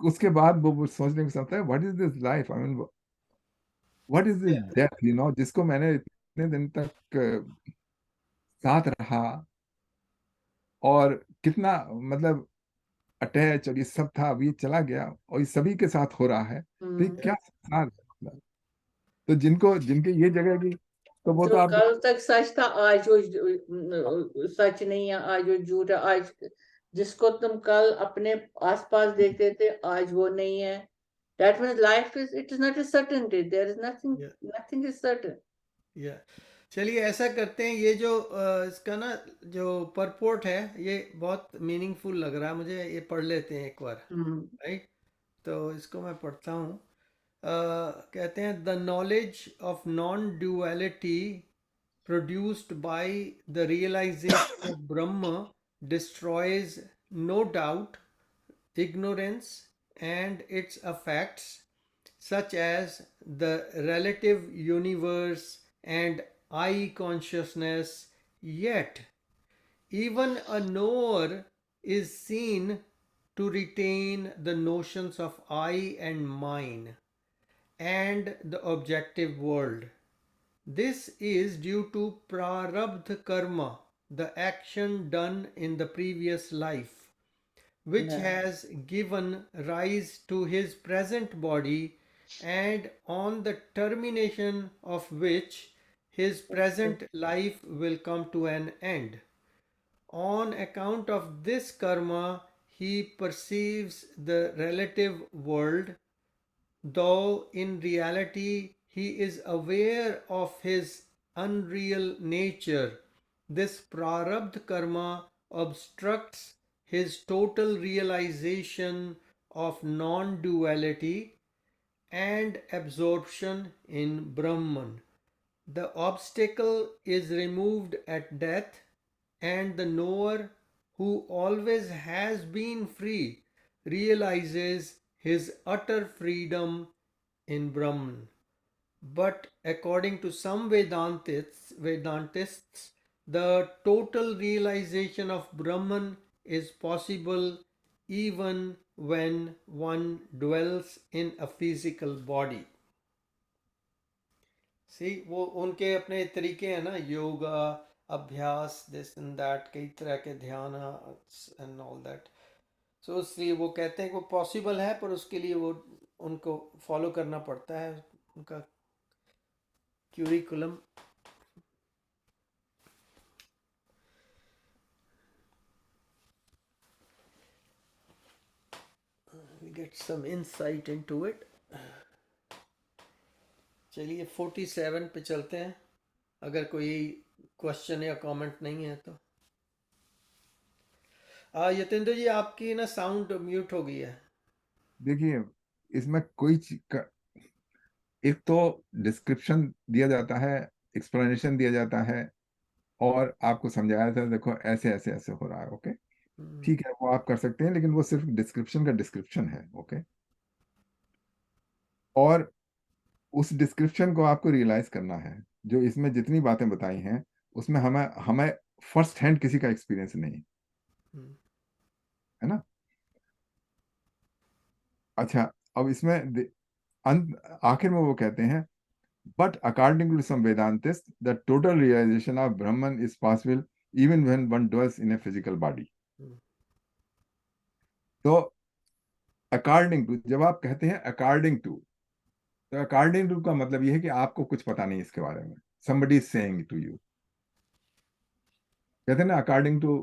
उसके बाद वो सोचने को समझता है, what is this life, I mean what is this या डेथ, जिसको मैंने इतने दिन तक साथ रहा, और कितना मतलब अटैच और ये सब था, अब ये चला गया और ये सभी के साथ हो रहा है, तो ये क्या संसार है मतलब। तो जिनको जिनके ये जगह की, तो वो तो जो आप कल तक सच था आज वो सच नहीं है, आज वो झूठ है। आज जिसको तुम कल अपने आसपास देखते थे आज वो नहीं है। That means life is, it is not a certainty. There is nothing, Yeah, nothing is certain. yeah. चलिए ऐसा करते हैं, ये जो इसका ना जो परपोर्ट है ये बहुत मीनिंगफुल लग रहा है मुझे, ये पढ़ लेते हैं एक बार, Hmm. राइट? तो इसको मैं पढ़ता हूँ। कहते हैं the knowledge of non duality produced by the realization of Brahma destroys, no doubt, ignorance and its effects, such as the relative universe and I consciousness. Yet, even a knower is seen to retain the notions of I and mine and the objective world. This is due to prarabdha karma, the action done in the previous life, which Yeah. has given rise to his present body, and on the termination of which his present life will come to an end. On account of this karma, he perceives the relative world, though in reality he is aware of his unreal nature. This prarabdha karma obstructs his total realization of non duality and absorption in Brahman. The obstacle is removed at death, and the knower, who always has been free, realizes his utter freedom in Brahman. But according to some Vedantists, the total realization of Brahman is possible even when one dwells in a physical body. सी वो उनके अपने तरीके हैं ना, योगा, अभ्यास, दिस एंड दैट, कई तरह के ध्यान एंड ऑल दैट। सो इसलिए वो कहते हैं कि वो पॉसिबल है, पर उसके लिए वो उनको फॉलो करना पड़ता है उनका curriculum. We get some insight into it. चलिए 47 पे चलते हैं, अगर कोई क्वेश्चन या कमेंट नहीं है तो। यतेंद्र जी आपकी ना साउंड म्यूट हो गई है। देखिए, इसमें कोई चीज का, एक तो डिस्क्रिप्शन दिया जाता है, एक्सप्लेनेशन दिया जाता है, और आपको समझाया जाता है देखो ऐसे ऐसे ऐसे हो रहा है, ओके, ठीक है, वो आप कर सकते हैं, लेकिन वो सिर्फ डिस्क्रिप्शन का डिस्क्रिप्शन है, ओके। और उस डिस्क्रिप्शन को आपको रियलाइज करना है। जो इसमें जितनी बातें बताई हैं उसमें हमें हमें फर्स्ट हैंड किसी का एक्सपीरियंस नहीं है ना। अच्छा, अब इसमें अंत आखिर में वो कहते हैं, but according to some Vedantist the total realization of Brahman is possible even when one dwells in a physical body. तो अकॉर्डिंग टू, जब आप कहते हैं अकॉर्डिंग टू, तो अकॉर्डिंग टू का मतलब यह है कि आपको कुछ पता नहीं इसके बारे में, somebody is saying to you। कहते हैं ना according to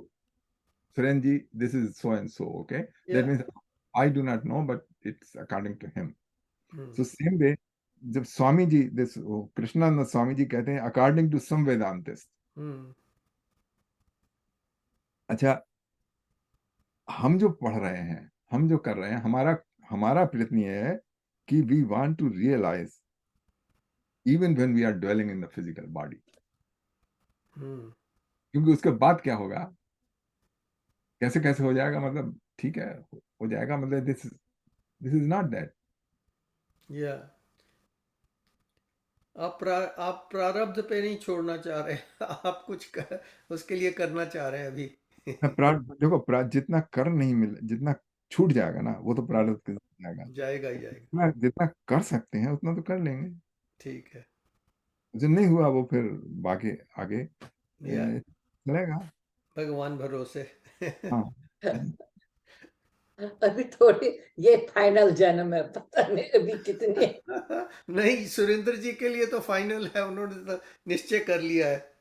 Suren ji, this is so and so, okay, that means I do not know but it's according to him. So same way, जब स्वामी जी, दिस कृष्णानंद स्वामी जी कहते हैं अकॉर्डिंग टू सम वेदांतिस्ट। अच्छा, हम जो पढ़ रहे हैं, हम जो कर रहे हैं, हमारा हमारा प्रयत्न ये है कि we want to realise even when we are dwelling in the physical body. क्योंकि उसके बाद क्या होगा, कैसे कैसे हो जाएगा, मतलब ठीक है हो जाएगा, मतलब दिस इज नॉट दैट। या आप प्रारब्ध पे नहीं छोड़ना चाह रहे आप कुछ उसके लिए करना चाह रहे हैं अभी। देखो जितना कर नहीं मिल, जितना छूट जाएगा ना वो तो प्रारब्ध के साथ जाएगा। जाएगा ही जाएगा। जितना जितना कर सकते हैं उतना तो कर लेंगे, ठीक है। जो नहीं हुआ वो फिर बाकी आगे या चलेगा। भगवान भरोसे। हाँ अभी थोड़ी, ये फाइनल जन्म है, पता नहीं अभी कितने। नहीं, सुरेंद्र जी के लिए तो फाइनल है, उन्होंने तो निश्चय कर लिया है।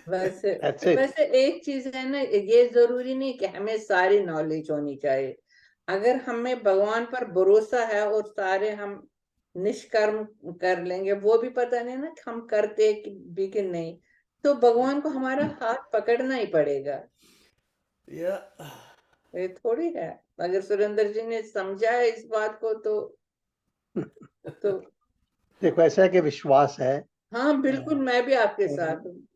वैसे That's it. वैसे एक चीज है ना, ये जरूरी नहीं कि हमें सारी नॉलेज होनी चाहिए। अगर हमें भगवान पर भरोसा है और सारे हम निष्कर्म कर लेंगे, वो भी पता नहीं ना कि हम करते भी कि नहीं, तो भगवान को हमारा हाथ पकड़ना ही पड़ेगा। या ये थोड़ी है, अगर सुरेंद्र जी ने समझा है इस बात को तो देखो ऐसा है कि विश्वास है। हाँ बिल्कुल, मैं भी आपके साथ हूँ।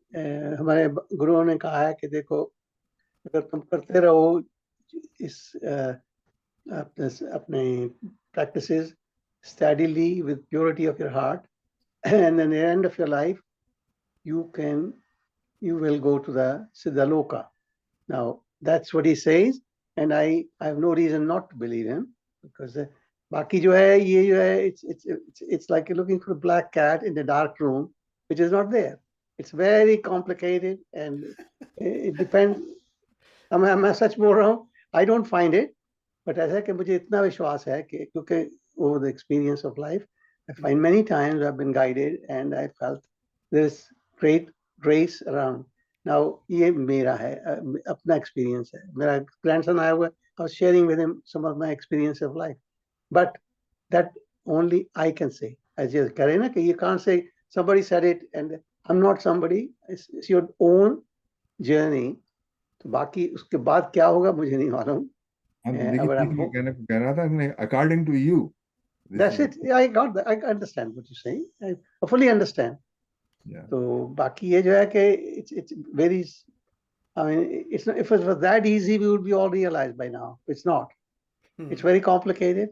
हमारे गुरुओं ने कहा है कि देखो, अगर तुम करते रहो इस अपने practices steadily with purity of your heart, and at the end of your life you will go to the Siddhaloka. Now that's what he says, and I have no reason not to believe him, because बाकी जो है ये जो है, it's like you're looking for a black cat in a dark room which is not there. It's very complicated, and it depends. मैं सच बोल रहा हूँ, I don't find it, but ऐसा है कि मुझे इतना विश्वास है कि क्योंकि over the experience of life, I find many times I've been guided and I felt this great grace around. Now ये मेरा है, अपना experience है। मेरा grandson आया हुआ है, I was sharing with him some of my experience of life, but that only I can say. As you कह रहे ना कि you can't say somebody said it and I'm not somebody. It's your own journey. तो बाकी उसके बाद क्या होगा मुझे नहीं मालूम। हाँ, तो देखिए But I'm मैं कह रहा था according to you that's it. I got that. I understand what you're saying. I fully understand. तो बाकी ये जो है कि it's very, I mean, it's not, if it was that easy, we would be all realized by now. It's not. It's very complicated.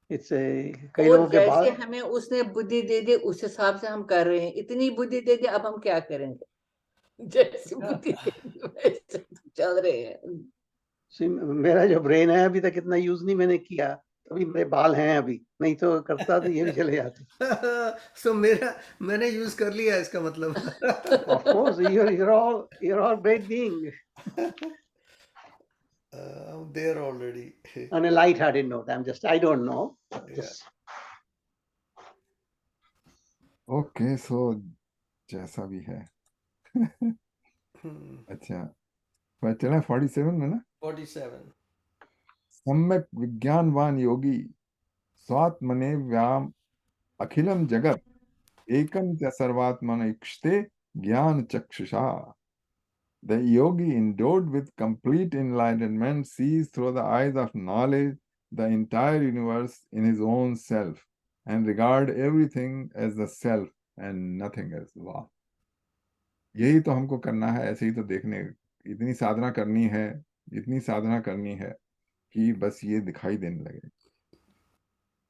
It's कई लोगों और के जैसे बाद हमें उसने बुद्धि दे दी, उस हिसाब से हम कर रहे हैं। इतनी बुद्धि दे दी, अब हम क्या करेंगे? जैसे बुद्धि दे दी वैसे तो चल रहे हैं। मेरा जो ब्रेन है अभी तक इतना यूज नहीं मैंने किया, अभी मेरे बाल हैं अभी, नहीं तो करता तो ये भी चले जाते। सो मैंने यूज कर लिया इसका मतलब। Of course, you're all great being. I'm there already. On a light-hearted note, I don't know. Just okay so जैसा भी है। अच्छा, पर चला 47 में ना। 47। सम्यक विज्ञानवान योगी स्वात्मने व्याम अखिलम जगत एकम च सर्वात्मन इक्षते ज्ञान चक्षुषा। The yogi endowed with complete enlightenment sees through the eyes of knowledge the entire universe in his own self and regard everything as the self and nothing as वाह। यही तो हमको करना है, ऐसे ही तो देखने, इतनी साधना करनी है, इतनी साधना करनी है कि बस ये दिखाई देने लगे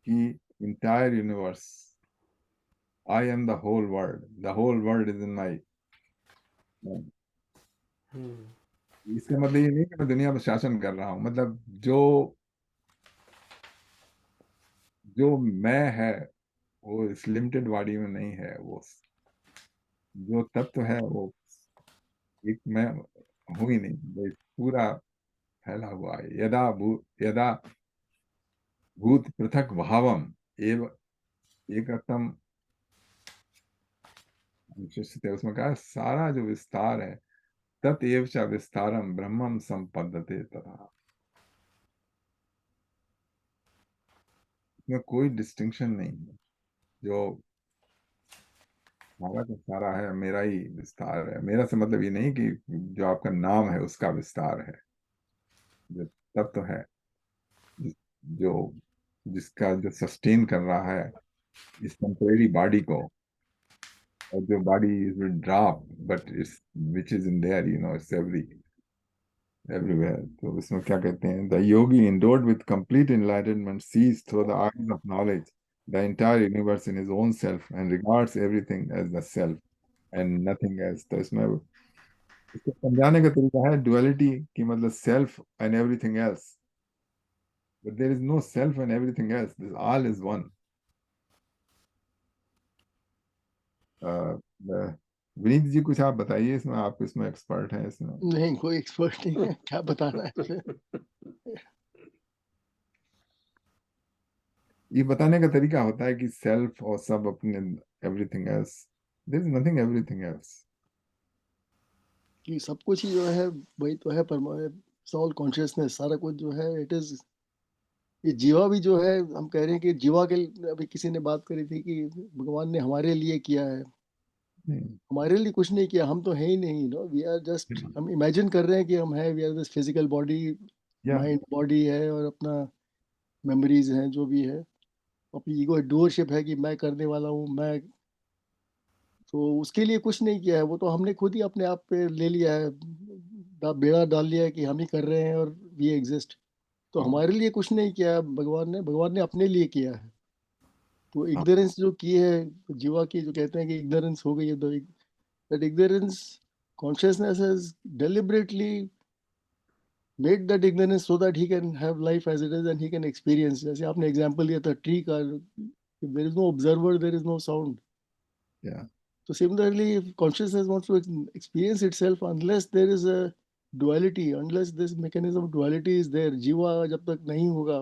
कि entire universe, I am the whole world is in my। इसका मतलब ये नहीं कि मैं दुनिया पर शासन कर रहा हूं, मतलब जो जो मैं है वो इस लिमिटेड बॉडी में नहीं है, वो जो तत्व है वो एक मैं हूं ही नहीं, वो पूरा फैला हुआ है। यदा भूत पृथक भावम एव एकतम विशिष्यते, उसमें कहा सारा जो विस्तार है तत्एव च विस्तारम ब्रह्मम संपद्यते तथा। इसमें कोई डिस्टिंक्शन नहीं है, जो सारा का सारा है मेरा ही विस्तार है। मेरा से मतलब ये नहीं कि जो आपका नाम है उसका विस्तार है, जो तत्व है जो जिसका जो सस्टेन कर रहा है इस टेम्परेरी बॉडी को, और जो body is will drop but it's which is in their, it's everywhere. तो इसमें क्या कहते हैं, the Yogi endowed with complete enlightenment sees through the eyes of knowledge the entire universe in his own self and regards everything as the self and nothing else। तो इसमें इसको समझाने का तरीका है डुअलिटी की, मतलब self and everything else, but there is no self and everything else, this all is one. Vineet ji कुछ आप बताइए इसमें, आप इसमें एक्सपर्ट हैं इसमें। नहीं, कोई एक्सपर्ट नहीं है, क्या बताना है इसे? ये बताने का तरीका होता है कि सेल्फ और सब अपने, everything else, there is nothing everything else. कि सब कुछ ही जो है वही तो है, ऑल कॉन्शियसनेस, सारा कुछ जो है इट इज। ये जीवा भी जो है, हम कह रहे हैं कि जीवा के, अभी किसी ने बात करी थी कि भगवान ने हमारे लिए किया है, हमारे लिए कुछ नहीं किया, हम तो है ही नहीं, नो वी आर जस्ट, हम इमेजिन कर रहे हैं कि हम है, we are this physical body, mind body है, और अपना मेमोरीज हैं जो भी है, अपनी ईगो डूअरशिप है कि मैं करने वाला हूँ, मैं, तो उसके लिए कुछ नहीं किया है, वो तो हमने खुद ही अपने आप पे ले लिया है, बेड़ा डाल लिया है कि हम ही कर रहे हैं और वी एग्जिस्ट। तो हमारे लिए कुछ नहीं किया है भगवान ने अपने लिए किया है। तो इग्नोरेंस जो की है जीवा की, जो कहते हैं कि इग्नोरेंस हो गई है, तो that ignorance, consciousness has deliberately made that ignorance so that he can have life as it is and he can experience. जैसे आपने एग्जांपल दिया था ट्री का, there is no observer, there is no sound. Yeah. So similarly, if consciousness wants to experience itself, unless there is a duality, unless this mechanism of duality is there, जीवा जब तक नहीं होगा,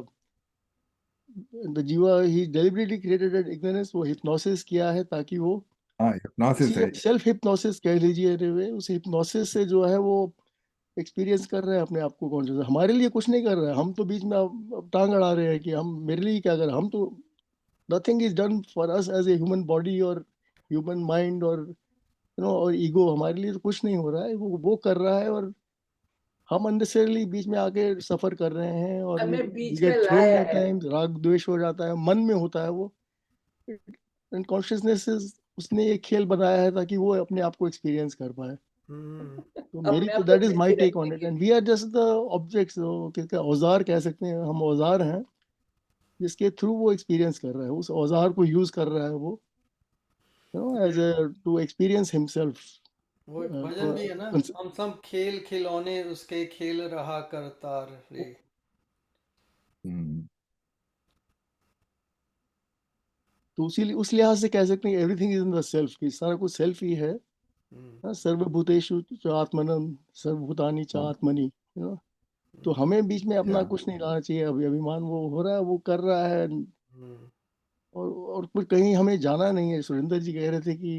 the जीवा he deliberately created that ignorance, वो hypnosis किया है ताकि वो, हाँ, हिप्नोसिस है। सेल्फ हिप्नोसिस कह लीजिए, उस हिप्नोसिस से जो है वो एक्सपीरियंस कर रहे हैं अपने आप को कॉन्शियस, हमारे लिए कुछ नहीं कर रहे हैं, हम तो बीच में अब टांग अड़ा रहे हैं कि हम मेरे लिए क्या कर रहे हैं, हम तो, nothing is done for us as a human body और ह्यूमन माइंड और और ईगो, हमारे लिए तो कुछ नहीं हो रहा है, वो कर रहा है, और हम अननेसेसरली बीच में आके सफर कर रहे हैं, और हमें बीच गेट में थ्रोन लाया एट है। टाइम्स, राग द्वेष हो जाता है, मन में होता है वो, एंड कॉन्शियसनेस उसने ये खेल बनाया है ताकि वो अपने आप को एक्सपीरियंस कर पाए। तो मेरी अपने तो आप को that is my busy take on रखने इट, के एंड लिए। We are just the objects, किसका औजार कह सकते हैं, हम औजार हैं जिसके थ्रू वो एक्सपीरियंस कर रहा है, उस औजार को यूज कर रहा है वो, as a to experience himself. वो एक भजन भी है ना, हम सब खेल खिलौने उसके खेल रहा करता रे। तो उस लिहाज से कह सकते हैं everything is in the self, कि सारा कुछ सेल्फ ही है। सर्वभूतेषु च आत्मनम सर्वभूतानि च आत्मनि, तो हमें बीच में अपना कुछ नहीं लाना चाहिए, अभी अभिमान वो हो रहा है, वो कर रहा है, और कुछ कहीं हमें जाना नहीं है। सुरेंद्र जी कह रहे थे कि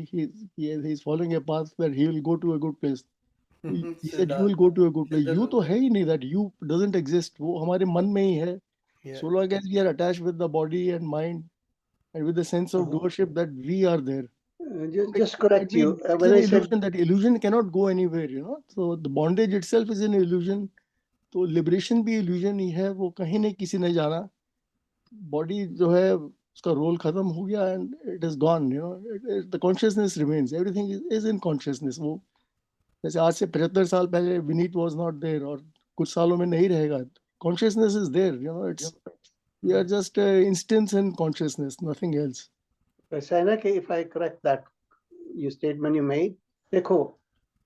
he is following a path where he will go to a good place. He said you will go to a good place. You तो है ही नहीं, that you doesn't exist. वो हमारे मन में ही है. So long as we are attached with the body and mind and with the sense of doership that we are there. Just correct you. It's When an I said illusion. That illusion cannot go anywhere, So the bondage itself is an illusion. तो लिबरेशन भी इल्यूजन ही है, वो कहीं नहीं किसी ने जाना, बॉडी जो है उसका रोल खत्म हो गया and it is gone, the consciousness remains, everything is in consciousness. वो जैसे आज से 75 साल पहले विनीत वाज नॉट देयर, और कुछ सालों में नहीं रहेगा, consciousness is there, it's, we are just instance in consciousness, nothing else. Saina, if I correct that you statement you made, देखो,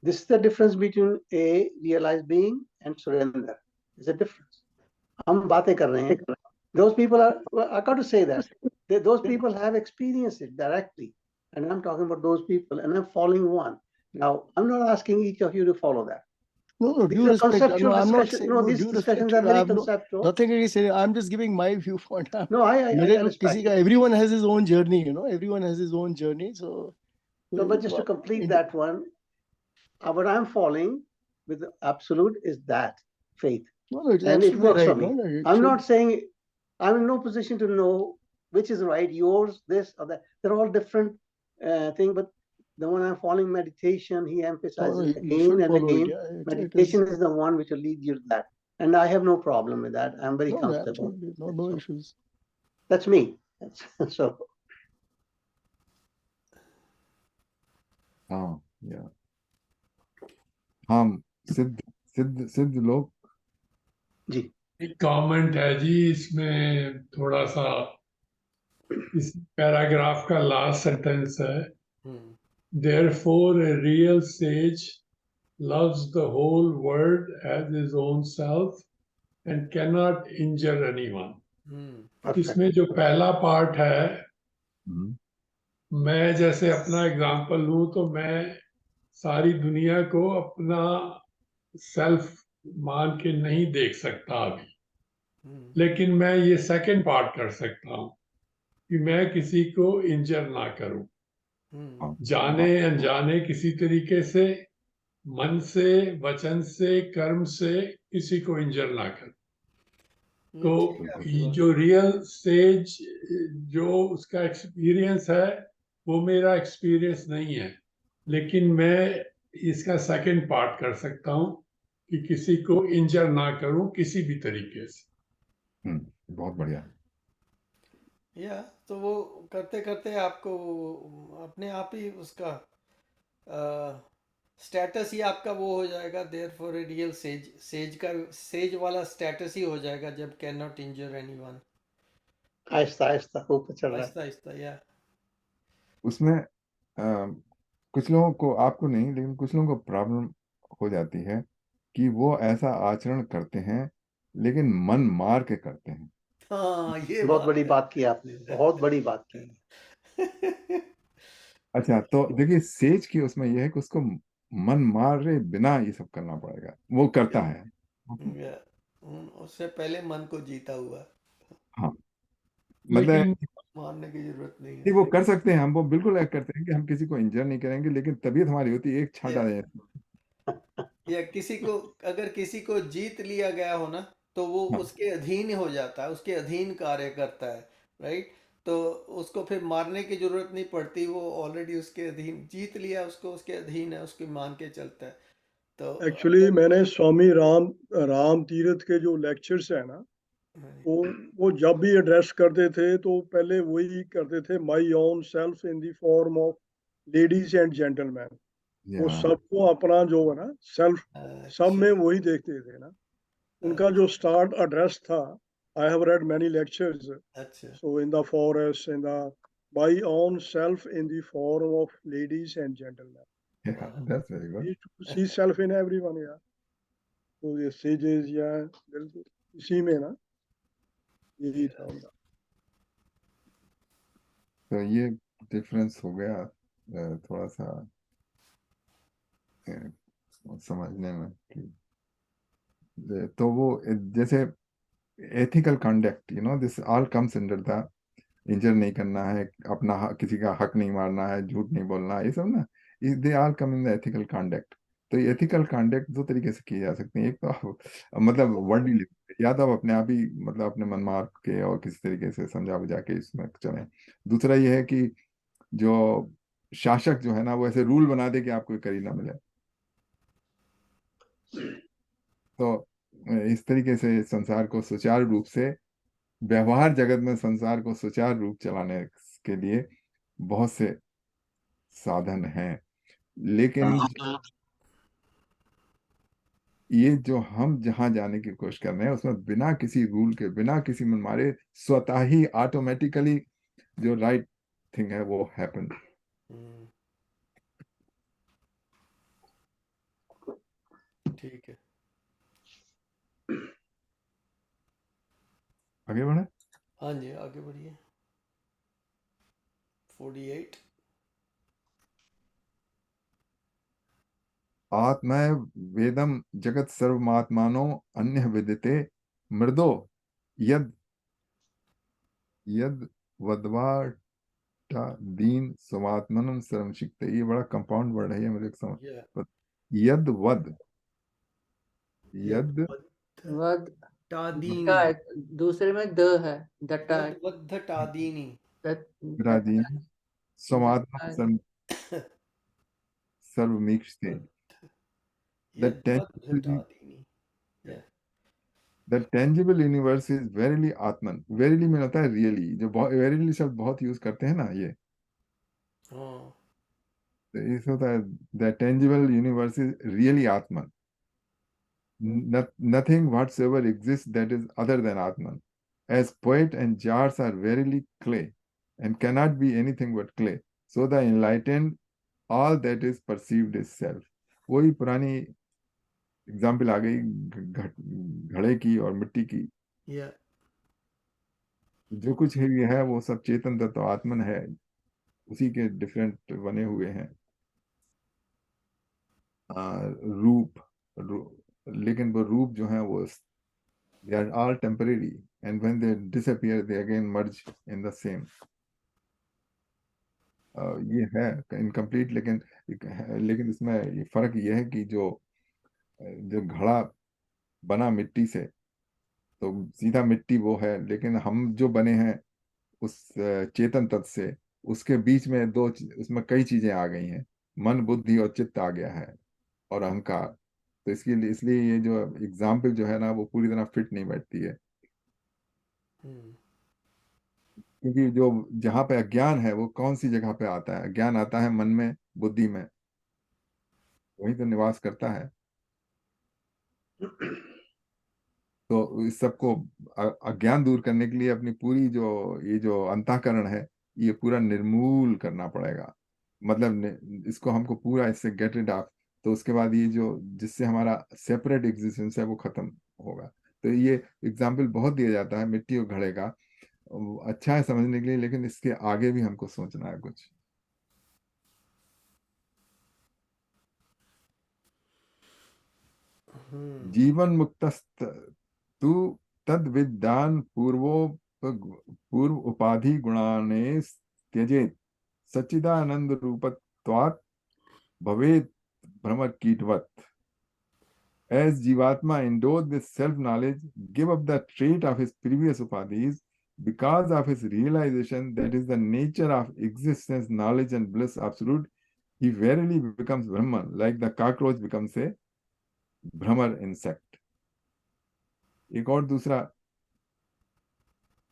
this is the difference between a realized being and surrender. There's a difference. हम बातें कर रहे हैं. Those people are, I got to say that those people have experienced it directly, and I'm talking about those people, and I'm following one. Now, I'm not asking each of you to follow that. No, These due are respect. conceptual No, I'm not discussion. saying. No, No, these due discussions respect. are very I'm conceptual. nothing against it. I'm just giving my viewpoint. No, I respect. किसी का, everyone has his own journey. Everyone has his own journey. So, but just to complete that one, what I'm following with the absolute is that faith, no, it's and it works right, for me. I'm not saying I'm in no position to know which is right, yours, this or that. They're all different things, but the one I'm following, meditation, he emphasizes again and again. Meditation is the one which will lead you to that, and I have no problem with that. I'm very comfortable. No issues. That's me. So. हाँ, सिद्ध लोग जी, एक कमेंट है जी, इसमें थोड़ा सा, इस पैराग्राफ का लास्ट सेंटेंस है, therefore a real sage loves the whole world as his own self and cannot injure anyone. इसमें जो पहला पार्ट है, मैं जैसे अपना एग्जांपल लूं तो मैं सारी दुनिया को अपना सेल्फ मान के नहीं देख सकता अभी, लेकिन मैं ये सेकंड पार्ट कर सकता हूँ कि मैं किसी को इंजर ना करूं, हाँ, जाने अनजाने किसी तरीके से, मन से, वचन से, कर्म से किसी को इंजर ना करूं। तो ठीक है आपकी ये बात। जो रियल स्टेज जो उसका एक्सपीरियंस है वो मेरा एक्सपीरियंस नहीं है, लेकिन मैं इसका सेकंड पार्ट कर सकता हूँ कि किसी को इंजर ना करूं किसी भी तरीके से। बहुत बढ़िया। या तो वो करते करते आपको अपने आप ही उसका स्टेटस ही आपका वो हो जाएगा, there for a real sage, sage का सेज वाला स्टेटस ही हो जाएगा जब can not injure anyone. Aahista Aahista ऊपर चल रहा है। आहिस्ता आहिस्ता या उसमें कुछ लोगों को, आपको नहीं लेकिन कुछ लोगों को प्रॉब्लम हो जाती है कि वो ऐसा आचरण करते हैं लेकिन मन मार के करते हैं। हाँ ये बहुत बात बड़ी है। बात की आपने, बहुत बड़ी बात की। अच्छा, तो देखिए सेज की उसमें यह है कि उसको मन मारे बिना ये सब करना पड़ेगा, वो करता है। या, उससे पहले मन को जीता हुआ, हाँ, मतलब लेकिन मारने की जरूरत नहीं नहीं, है। वो कर सकते हैं, हम वो बिल्कुल करते हैं कि हम किसी को इंजर नहीं करेंगे, लेकिन तबीयत हमारी होती है एक छांटा या, दे। या किसी को, अगर किसी को जीत लिया गया हो ना, तो वो हाँ, उसके अधीन हो जाता है, उसके अधीन कार्य करता है, राइट। तो उसको फिर मारने की जरूरत नहीं पड़ती, वो ऑलरेडी उसके अधीन, जीत लिया उसको, उसके अधीन है, उसकी मान के चलता है। तो एक्चुअली मैंने स्वामी राम तीर्थ के जो लेक्चर्स है ना, वो जब भी एड्रेस करते थे तो पहले वही करते थे, माई own self in the form of ladies and gentleman. वो या सबको अपना जो है ना सेल्फ, सब अच्छा में वही देखते थे ना। उनका जो स्टार्ट एड्रेस था, I have read many lectures, अच्छा so in the forest, in the my own self in the form of ladies and gentleman. That's very good. To see self in everyone यार। तो ये सेजेस या बिल्कुल इसी में ना, यही था उनका। तो ये डिफरेंस हो गया थोड़ा सा समझने में कि तो वो जैसे ethical conduct, this all comes under the injure नहीं करना है, अपना किसी का हक नहीं मारना है, झूठ नहीं बोलना है, ये सब ना, they all come in the ethical conduct. तो ये एथिकल कंडक्ट दो तरीके से किए जा सकते हैं। एक तो मतलब वर्डली लिख, या तो आप अपने आप ही मतलब अपने मन मार के और किसी तरीके से समझा बुझा के इसमें चलें। दूसरा ये है कि जो शासक जो है ना, वो ऐसे रूल बना दे कि आपको करी ना मिले। तो इस तरीके से संसार को सुचारू रूप से, व्यवहार जगत में संसार को सुचारू रूप चलाने के लिए बहुत से साधन हैं, लेकिन ये जो हम जहां जाने की कोशिश कर रहे हैं उसमें बिना किसी रूल के, बिना किसी मन मारे, स्वतः ही ऑटोमेटिकली जो राइट थिंग है वो हैपन। ठीक है। आगे बढ़े। हाँ जी आगे बढ़िए। 48। आत्मैव वेदम जगत सर्वमात्मानो अन्य विदिते मृदो यद यद वद्वाटा दीन स्वात्मनम सर्व शिकते। ये बड़ा कंपाउंड वर्ड है, ये मुझे समझ या यद वद यद वद तादीनी, का है, दूसरे में द है, दटा है। यद्वद्ध तादीनी, राजीन स्वात्मन दटा- सर्व सर्वमीक्षते। The यद्वद्ध tangible, तादीनी। या the tangible universe is verily Atman. Verily में होता है really, जो बहुत verily शब्द बहुत यूज करते हैं ना ये, हाँ तो इस होता है the tangible universe is really Atman. Nothing whatsoever exists that is other than Atman. As poet and jars are verily clay and cannot be anything but clay, so the enlightened, all that is perceived is self. वही पुरानी एग्जाम्पल आ गई घड़े की और मिट्टी की। या जो कुछ है वो सब चेतन तत्व आत्मन है, उसी के डिफरेंट बने हुए हैं। रूप, लेकिन वो रूप जो है वो they are all temporary, and when they disappear they again merge in the same. ये है इनकम्प्लीट, लेकिन इसमें ये फर्क ये है कि जो घड़ा बना मिट्टी से, तो सीधा मिट्टी वो है, लेकिन हम जो बने हैं उस चेतन तत्व से, उसके बीच में उसमें कई चीजें आ गई हैं, मन बुद्धि और चित्त आ गया है, और अहंकार। तो इसलिए ये जो एग्जाम्पल जो है ना वो पूरी तरह फिट नहीं बैठती है, क्योंकि जो जहाँ पे अज्ञान है वो कौन सी जगह पे आता है? अज्ञान आता है मन में, बुद्धि में, वही तो निवास करता है। तो इस सबको अज्ञान दूर करने के लिए अपनी पूरी ये जो अंतःकरण है ये पूरा निर्मूल करना पड़ेगा। मतलब इसको हमको पूरा इससे गेट रिड ऑफ, तो उसके बाद ये जो जिससे हमारा सेपरेट एग्जिस्टेंस है वो खत्म होगा। तो ये एग्जाम्पल बहुत दिया जाता है मिट्टी और घड़े का, अच्छा है समझने के लिए, लेकिन इसके आगे भी हमको सोचना है कुछ। जीवन मुक्तस्त तू तद विद्यान पूर्व उपाधि गुणाने त्यजेत सच्चिदानंद रूपत्वात् भवेत भ्रमर कीटवत। As Jivatma endowed with self-knowledge, give up the trait of his previous upadhis, because of his realization that is the nature of existence, knowledge and bliss absolute, he verily becomes Brahman, like the cockroach becomes a Brahmar insect. एक और दूसरा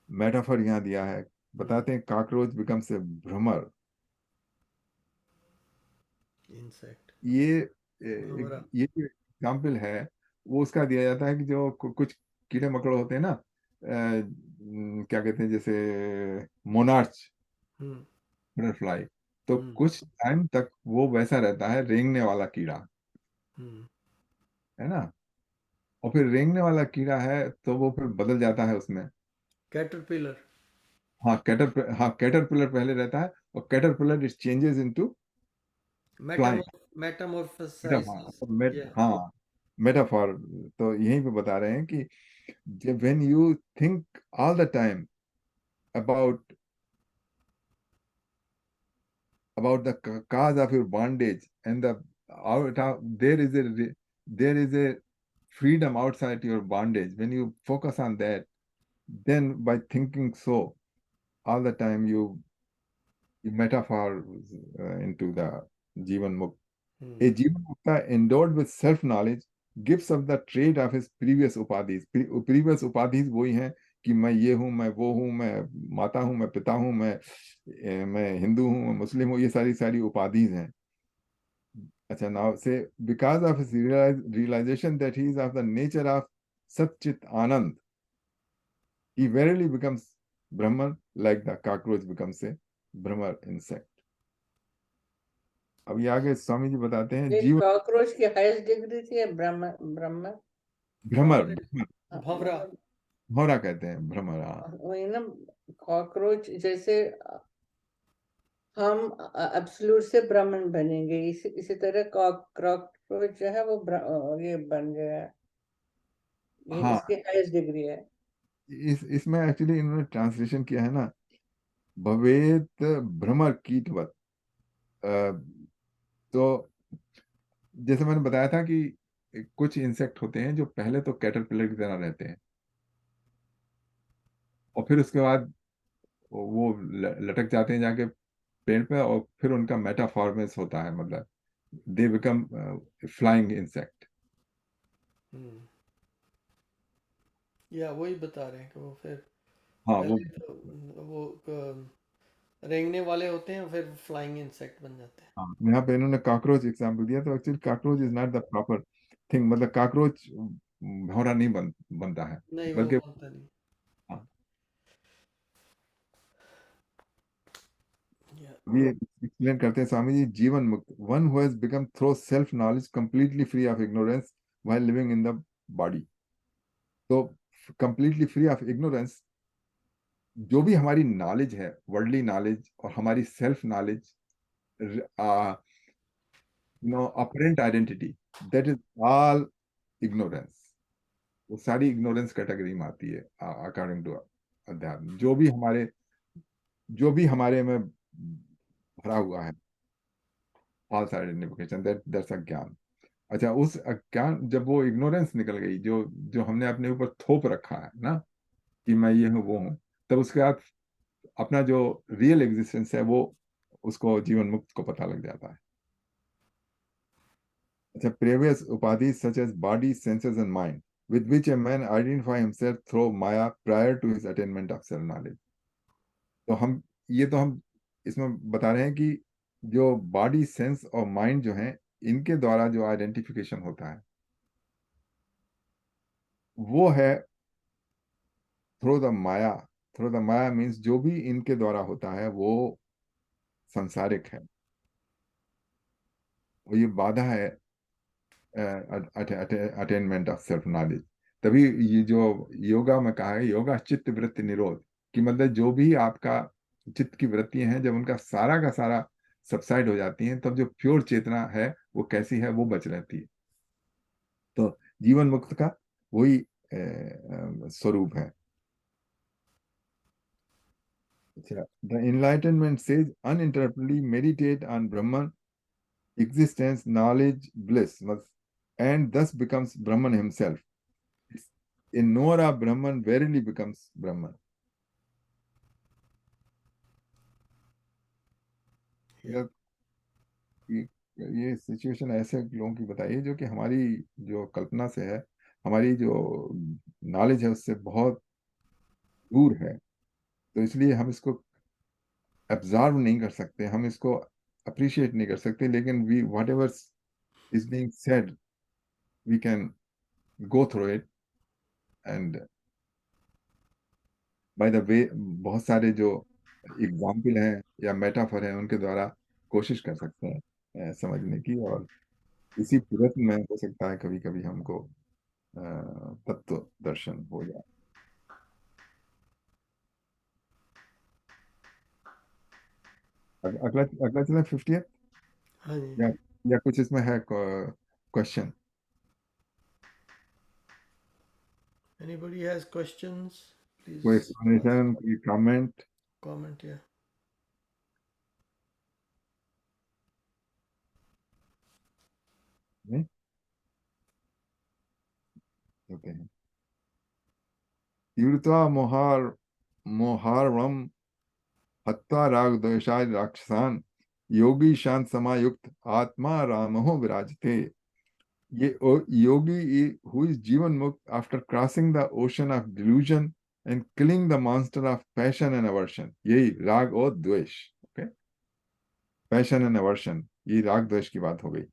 मेटाफर यहाँ दिया है, बताते हैं cockroach becomes a Bhramar insect. ये जो एग्जाम्पल है वो उसका दिया जाता है कि जो कुछ कीड़े मकोड़े होते हैं ना, क्या कहते हैं, जैसे मोनार्च बटरफ्लाई, तो कुछ टाइम तक वो वैसा रहता है, रेंगने वाला कीड़ा है ना, और फिर रेंगने वाला कीड़ा है तो वो फिर बदल जाता है उसमें कैटरपिलर। हाँ कैटरपिलर पहले रहता है, और caterpillar it changes into flying. हाँ मेटाफॉर, तो यहीं पे बता रहे हैं कि जब when you think all the time about the cause of your bondage and there is a freedom outside your bondage. When you focus on that, then by thinking so all the time you metaphor into the Jivan Mukta. A Jivan Mukta endowed with self-knowledge gives up the trait of his previous upadhis. Previous upadhis वही हैं कि मैं ये हूँ, मैं वो हूँ, मैं माता हूँ, मैं पिता हूँ, मैं हिंदू हूँ, मैं मुस्लिम हूँ, ये सारी उपाधिज हैं। अच्छा, now say because of his realization that he is of the nature of Sat Chit Anand, he verily becomes Brahman, like the cockroach becomes a Brahma insect. अब ये आगे स्वामी जी बताते हैं जीवन कॉकरोच की हाईएस्ट डिग्री थी ब्रह्म ब्रह्म भ्रमर भंवरा भौरा कहते हैं, भ्रमर। वही ना, कॉकरोच जैसे हम एब्सोल्यूट से ब्राह्मण बनेंगे, इसी तरह कॉकरोच जो है वो ये बन गया है, ये हाँ, इसकी हाईएस्ट डिग्री है। इसमें एक्चुअली इन्होंने ट्रांसलेशन किया है ना, भवेत भ्रमर कीटवत। तो जैसे मैंने बताया था कि कुछ इंसेक्ट होते हैं जो पहले तो कैटरपिलर की तरह रहते हैं, और फिर उसके बाद वो लटक जाते हैं जाके पेड़ पे, और फिर उनका मेटाफॉर्मेस होता है, मतलब दे बिकम फ्लाइंग इंसेक्ट। या वही बता रहे हैं कि वो फिर हाँ पहले तो वो रेंगने वाले होते हैं, फिर फ्लाइंग इंसेक्ट बन जाते हैं। हाँ, यहाँ पे इन्होंने कॉकरोच एग्जाम्पल दिया, तो actually cockroach is not the proper thing, मतलब कॉकरोच भौरा नहीं बनता है, नहीं, वो बल्कि बनता नहीं। हाँ, या ये एक्सप्लेन करते हैं स्वामी जी, जीवन मुक्त one who has become through self knowledge completely free of ignorance while living in the body. तो कंप्लीटली फ्री ऑफ इग्नोरेंस, जो भी हमारी नॉलेज है, वर्ल्डली नॉलेज और हमारी self knowledge, apparent identity, that is all ignorance. वो सारी इग्नोरेंस कैटेगरी में आती है अकॉर्डिंग टू अध्यात्म। जो भी हमारे में भरा हुआ है, फॉल्स आइडेंटिफिकेशन, दैट्स अज्ञान। अच्छा, उस अज्ञान, जब वो इग्नोरेंस निकल गई, जो जो हमने अपने ऊपर थोप रखा है ना, कि मैं ये हूँ वो हूँ, तब उसके बाद अपना जो रियल एग्जिस्टेंस है वो उसको जीवन मुक्त को पता लग जाता है। अच्छा, previous upadhis such as body, senses and mind with which a man identify himself through maya prior to his attainment of self knowledge। तो हम इसमें बता रहे हैं कि जो बॉडी, सेंस और माइंड जो है, इनके द्वारा जो आइडेंटिफिकेशन होता है वो है through the Maya. Through the Maya means जो भी इनके द्वारा होता है वो संसारिक है, वो ये बाधा है अटेनमेंट ऑफ सेल्फ नॉलेज। तभी ये जो योगा में कहा है, योगा चित्त वृत्ति निरोध, कि मतलब जो भी आपका चित्त की वृत्तियां हैं, जब उनका सारा का सारा सबसाइड हो जाती हैं, तब जो प्योर चेतना है वो कैसी है, वो बच रहती है। तो जीवन मुक्त का वही स्वरूप है। अच्छा, the enlightenment says uninterruptedly meditate on Brahman existence, knowledge, bliss, and thus becomes Brahman himself. In knower of Brahman verily becomes Brahman. ये सिचुएशन ऐसे लोगों की बताइए जो कि हमारी जो कल्पना से है, हमारी जो नॉलेज है उससे बहुत दूर है। तो इसलिए हम इसको एब्जॉर्व नहीं कर सकते, हम इसको अप्रिशिएट नहीं कर सकते, लेकिन we whatever is being said we can go through it and by the way बहुत सारे जो एग्जाम्पल हैं या मेटाफर हैं उनके द्वारा कोशिश कर सकते हैं समझने की, और इसी प्रयत्न में हो सकता है कभी कभी हमको तत्व दर्शन हो जाए। अगला अगला चला 50th, हाँ जी। या कुछ इसमें है question? Anybody has questions? Please कोई एक्सप्लेनेशन, कोई कमेंट? comment. Yeah. नहीं होते हैं। तीर्थवा मोहारवम हत्वा राग द्वेषाय राक्षसान योगी शांत समायुक्त आत्मा रामो विराजते। ये yogi who is जीवन मुक्त after crossing the ocean of delusion and killing the monster of passion and aversion, यही राग और द्वेष। ओके, पैशन एंड aversion, ये राग द्वेष की बात हो गई।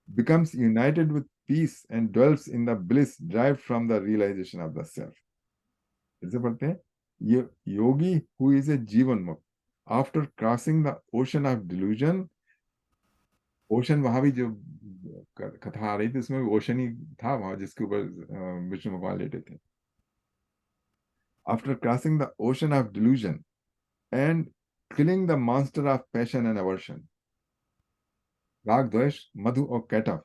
becomes united with peace and dwells in the bliss derived from the realization of the self। इसे पढ़ते हैं, ये योगी who is a जीवन मुक्त after crossing the ocean of delusion। Ocean, वहां भी जो कथा आ रही थी उसमें ओशन ही था वहां जिसके ऊपर विष्णु भगवान लेटे थे। After crossing the ocean of delusion and killing the monster of passion and aversion, राग द्वेष मधु और कैटअप,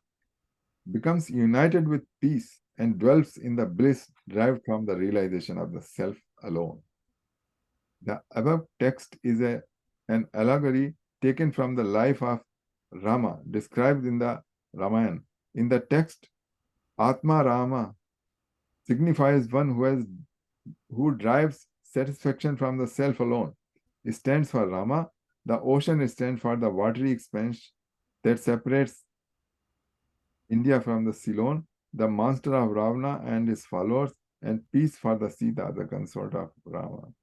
becomes united with peace and dwells in the bliss derived from the realization of the self alone। The above text is an allegory taken from the life of Rama described in the Ramayana। In the text, Atma Rama signifies one who drives satisfaction from the self alone. It stands for Rama. The ocean stands for the watery expanse that separates India from the Ceylon, the monster of Ravana and his followers, and peace for the Sita, the consort of Rama।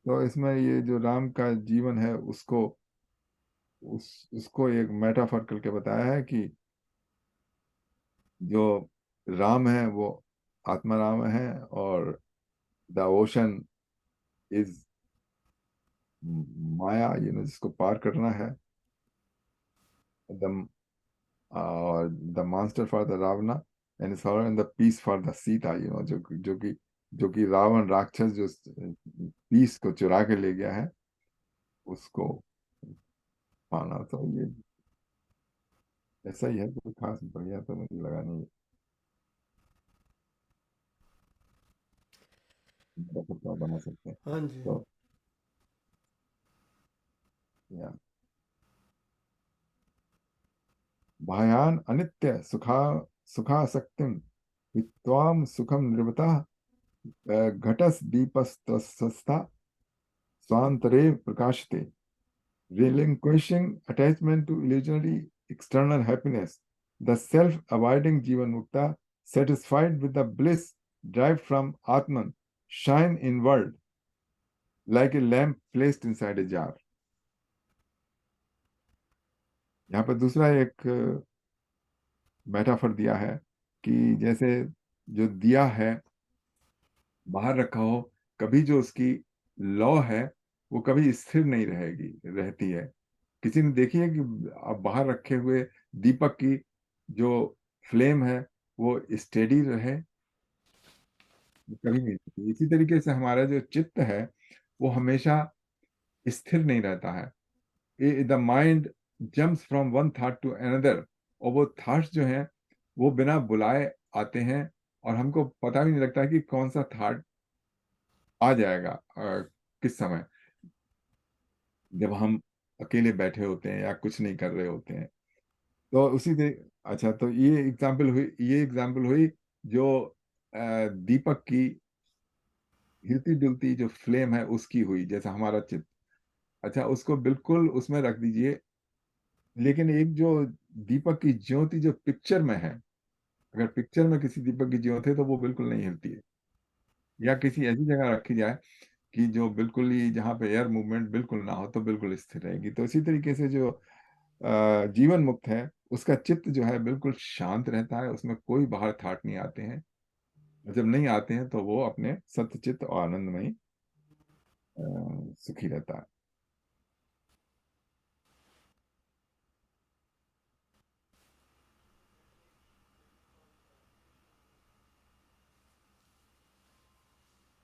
तो इसमें ये जो राम का जीवन है उसको एक मेटाफर करके बताया है कि जो राम है वो आत्मा राम है, और द ओशन इज माया, जिसको पार करना है। द और the master for the Ravana and the peace for the Sita, जो कि रावण राक्षस जो पीस को चुरा के ले गया है उसको पाना। तो ये ऐसा ही है, कोई खास बढ़िया तो मुझे लगा नहीं बना सकते हैं। हाँ जी। तो या भयान अनित्य सुखासक्तिम वित्वाम सुखम निर्वतः घटस दीपस्तस्था स्वांतरे प्रकाशते, relinquishing attachment to illusionary external happiness, the self-abiding Jivan Mukta, satisfied with the bliss derived from Atman, shine inward like a lamp placed inside a jar. यहाँ पर दूसरा एक मेटाफर दिया है कि जैसे जो दिया है बाहर रखा हो, कभी जो उसकी लौ है वो कभी स्थिर नहीं रहती है। किसी ने देखी है कि आप बाहर रखे हुए दीपक की जो फ्लेम है वो स्टेडी रहे? कभी नहीं रहती। इसी तरीके से हमारा जो चित्त है वो हमेशा स्थिर नहीं रहता है। The mind jumps from one thought to another, और वो थॉट्स जो हैं वो बिना बुलाए आते हैं और हमको पता भी नहीं लगता कि कौन सा थॉट आ जाएगा किस समय, जब हम अकेले बैठे होते हैं या कुछ नहीं कर रहे होते हैं। तो उसी से अच्छा, तो ये एग्जाम्पल हुई जो दीपक की हिलती डुलती जो फ्लेम है उसकी हुई, जैसा हमारा चित्त। अच्छा, उसको बिल्कुल उसमें रख दीजिए, लेकिन एक जो दीपक की ज्योति जो पिक्चर में है, अगर पिक्चर में किसी दीपक की ज्योति है तो वो बिल्कुल नहीं हिलती है, या किसी ऐसी जगह रखी जाए कि जो बिल्कुल ही जहाँ पे एयर मूवमेंट बिल्कुल ना हो तो बिल्कुल स्थिर रहेगी। तो इसी तरीके से जो जीवन मुक्त है उसका चित्त जो है बिल्कुल शांत रहता है, उसमें कोई बाहर थाट नहीं आते हैं, और जब नहीं आते हैं तो वो अपने सत्य चित्त और आनंदमयी सुखी रहता है।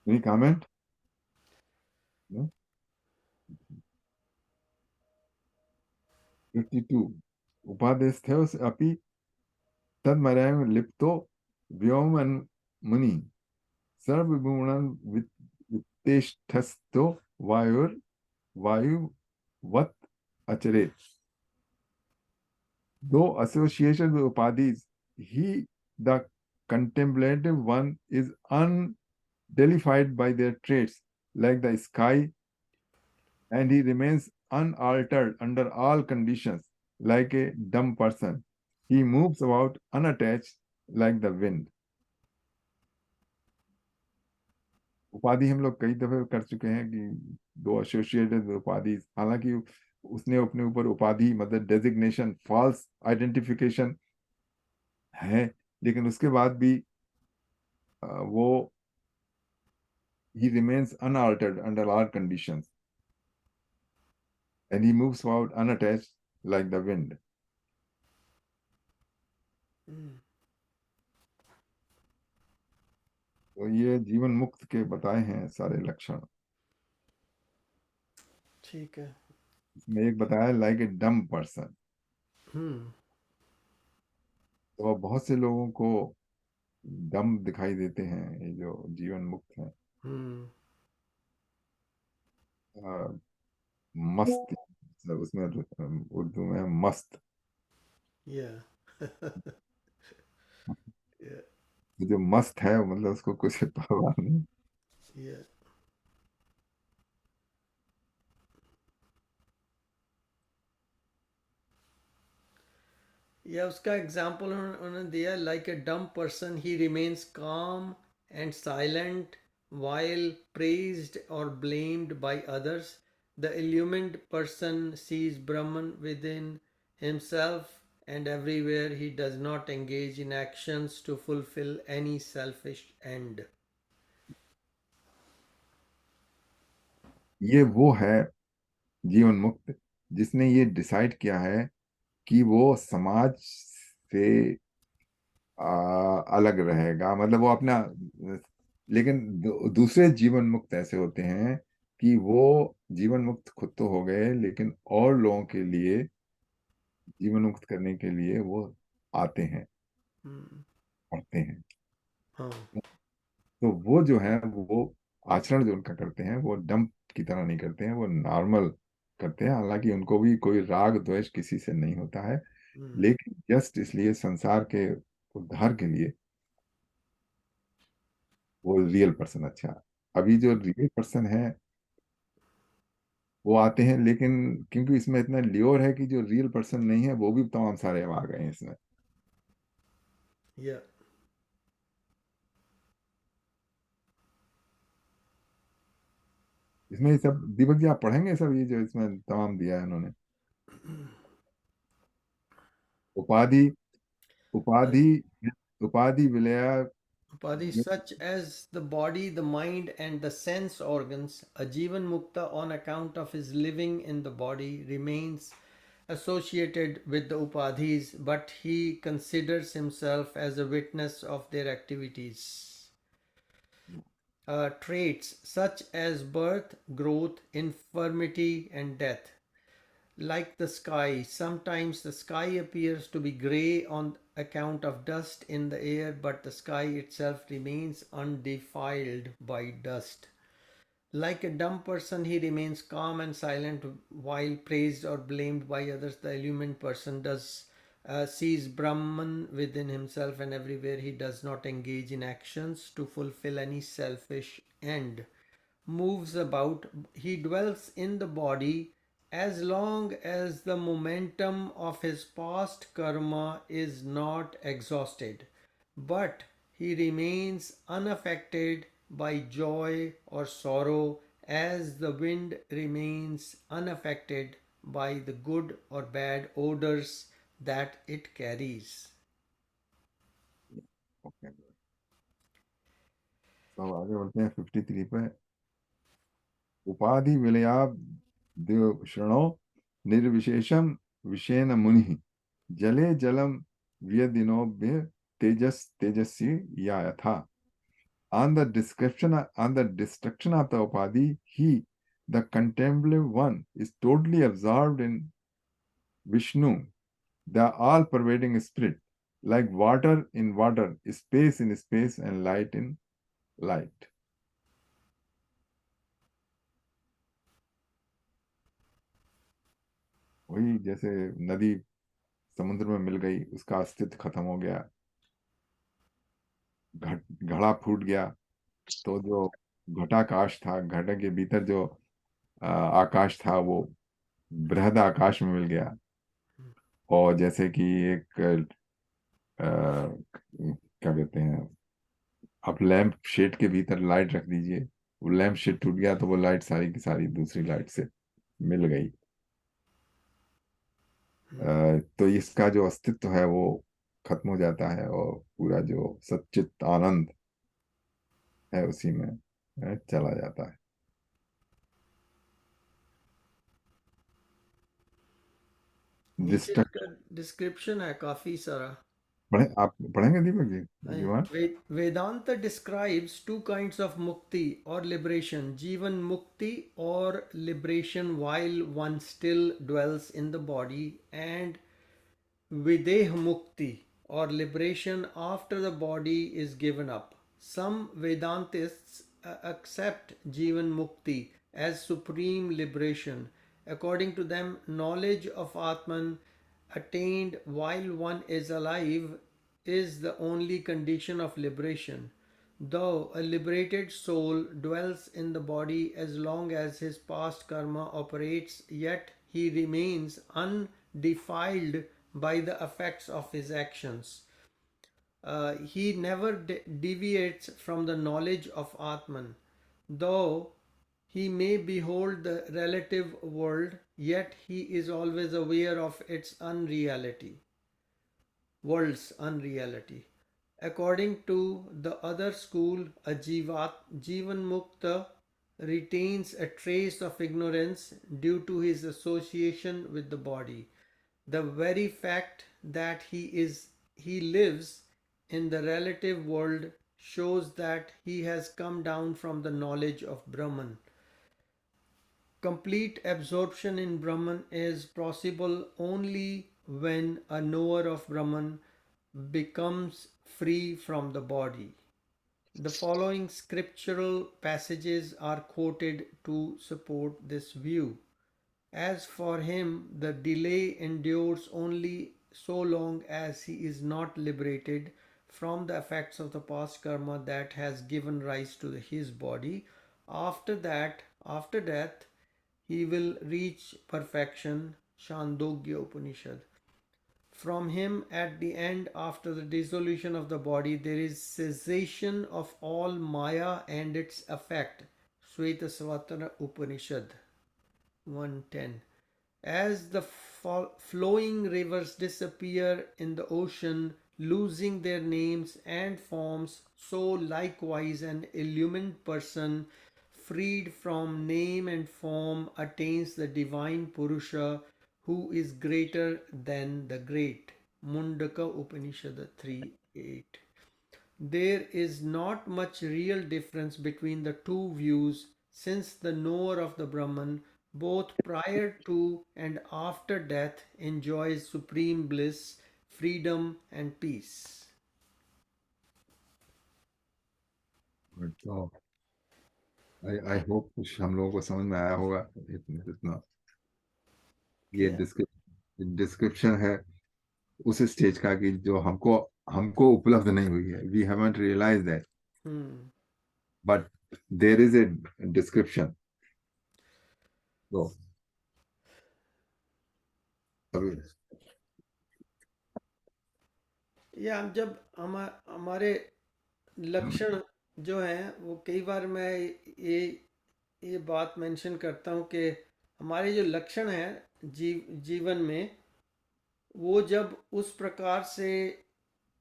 Any comment? No? 52. उपादेस्थ्योस अपि तन्मयं लिप्तो व्योमन मुनि सर्वगुणं वित्तेष्ठस्थो वायुवत् अचरेत्. Though associated with upadhis, the contemplative one, is undellified by their traits, like the sky, and he remains unaltered under all conditions, like a dumb person. He moves about unattached, like the wind. उपाधि हम लोग कई दफे कर चुके हैं कि दो एसोसिएटेड उपाधि, हालांकि उसने अपने ऊपर उपाधि मतलब डेजिग्नेशन फॉल्स आइडेंटिफिकेशन है, लेकिन उसके बाद भी वो he remains unaltered under all conditions, and he moves about unattached like the wind. तो ये जीवन मुक्त के बताए हैं सारे लक्षण। ठीक है। इसमें एक बताया लाइक ए डम पर्सन। तो बहुत से लोगों को डम दिखाई देते हैं ये जो जीवन मुक्त है। मस्त, उसमें उर्दू में मस्त। Yeah. Yeah. जो मस्त है मतलब उसको कुछ परवाह नहीं। Yeah. या उसका एग्जाम्पल उन्होंने दिया, लाइक ए डम person he remains calm and silent while praised or blamed by others. The illumined person sees Brahman within himself and everywhere. He does not engage in actions to fulfill any selfish end. ये वो है जीवन मुक्त जिसने ये डिसाइड किया है कि वो समाज से अलग रहेगा, मतलब वो अपना, लेकिन दूसरे जीवन मुक्त ऐसे होते हैं कि वो जीवन मुक्त खुद तो हो गए लेकिन और लोगों के लिए जीवन मुक्त करने के लिए वो आते हैं, हम्म, पढ़ते हैं। हाँ, तो वो जो है वो आचरण जो उनका करते हैं वो डंप की तरह नहीं करते हैं, वो नॉर्मल करते हैं। हालांकि उनको भी कोई राग द्वेष किसी से नहीं होता है, हम्म, लेकिन जस्ट इसलिए संसार के उद्धार के लिए वो रियल पर्सन अच्छा है। अभी जो रियल पर्सन है वो आते हैं, लेकिन क्योंकि इसमें इतना लियोर है कि जो रियल पर्सन नहीं है वो भी तमाम सारे अब आ गए हैं इसमें। या इसमें ये सब दीपक जी आप पढ़ेंगे सब ये जो इसमें तमाम दिया है उन्होंने? उपाधि, उपाधि, उपाधि विलय। Upadhi such as the body, the mind, and the sense organs, a Jivan Mukta on account of his living in the body remains associated with the Upadhis, but he considers himself as a witness of their activities. Traits such as birth, growth, infirmity, and death. Like the sky, sometimes the sky appears to be grey on account of dust in the air, but the sky itself remains undefiled by dust. Like a dumb person, he remains calm and silent while praised or blamed by others. The illumined person does sees Brahman within himself and everywhere. He does not engage in actions to fulfill any selfish end. Moves about, he dwells in the body as long as the momentum of his past karma is not exhausted, but he remains unaffected by joy or sorrow as the wind remains unaffected by the good or bad odors that it carries. Okay, तो आगे बढ़ते हैं 53 पे। उपाधि विलयाब देव शृणो निर्विशेषम विषेण मुनि जले जलम व्यदिनोभ्य तेजस तेजस्वी या यथा। On the destruction of the upadhi, he, the contemplative one, is totally absorbed in Vishnu, the all-pervading spirit, like water in water, space in space, and light in light. वही जैसे नदी समुद्र में मिल गई, उसका अस्तित्व खत्म हो गया, घड़ा फूट गया, तो जो घटाकाश था, घड़े के भीतर जो आकाश था वो बृहद आकाश में मिल गया। और जैसे कि एक क्या कहते हैं, आप लैंप शेड के भीतर लाइट रख दीजिए, वो लैंप शेड टूट गया तो वो लाइट सारी की सारी दूसरी लाइट से मिल गई। तो इसका जो अस्तित्व है वो खत्म हो जाता है और पूरा जो सच्चित आनंद है उसी में चला जाता है। नीचे डिस्ट्रक्ट इसका डिस्क्रिप्शन है काफी सारा। आप पढ़ेंगे Deepak ji? You want? Vedanta describes two kinds of mukti or liberation, Jivan Mukti or liberation while one still dwells in the body, and Videh Mukti or liberation after the body is given up. Some Vedantists accept Jivan Mukti as supreme liberation. According to them, knowledge of Atman attained while one is alive is the only condition of liberation. Though a liberated soul dwells in the body as long as his past karma operates, yet he remains undefiled by the effects of his actions. He never deviates from the knowledge of Atman. Though he may behold the relative world, yet he is always aware of its unreality, world's unreality. According to the other school, a Jivan Mukta retains a trace of ignorance due to his association with the body. The very fact that he lives in the relative world shows that he has come down from the knowledge of Brahman. Complete absorption in Brahman is possible only when a knower of Brahman becomes free from the body. The following scriptural passages are quoted to support this view. As for him, the delay endures only so long as he is not liberated from the effects of the past karma that has given rise to his body. After death, he will reach perfection. Chandogya Upanishad. From him, at the end, after the dissolution of the body, there is cessation of all Maya and its effect. Shvetasvatara Upanishad 110. As the flowing rivers disappear in the ocean, losing their names and forms, so likewise an illumined person, freed from name and form, attains the divine Purusha, who is greater than the great. Mundaka Upanishad 3:8. There is not much real difference between the two views, since the knower of the Brahman, both prior to and after death, enjoys supreme bliss, freedom, and peace. तो आई होप कुछ हम लोगों को समझ में आया होगा इतना ये डिस्क्रिप्शन है उस स्टेज का कि जो हमको उपलब्ध नहीं हुई है. We haven't realise that, but there is a description. तो या जब हमारे लक्षण जो हैं वो कई बार मैं ये बात मेंशन करता हूँ कि हमारे जो लक्षण हैं जीवन में, वो जब उस प्रकार से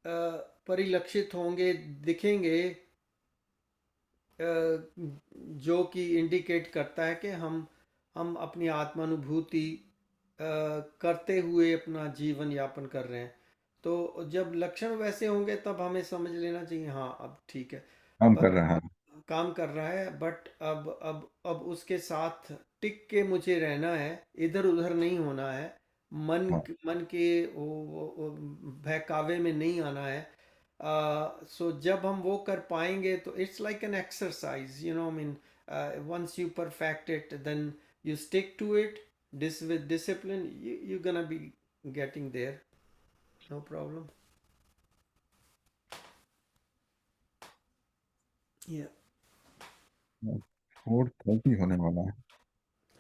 परिलक्षित होंगे, दिखेंगे, जो कि इंडिकेट करता है कि हम अपनी आत्मानुभूति करते हुए अपना जीवन यापन कर रहे हैं. तो जब लक्षण वैसे होंगे तब हमें समझ लेना चाहिए, हाँ अब ठीक है, काम कर रहा है, बट अब उसके साथ टिक के मुझे रहना है, इधर उधर नहीं होना है, मन के बहकावे में नहीं आना है. सो जब हम वो कर पाएंगे तो it's like an exercise, you know, I mean, once you perfect it, then you stick to it with discipline, you're gonna be getting there, no problem. Yeah. 4:30 होने वाला है.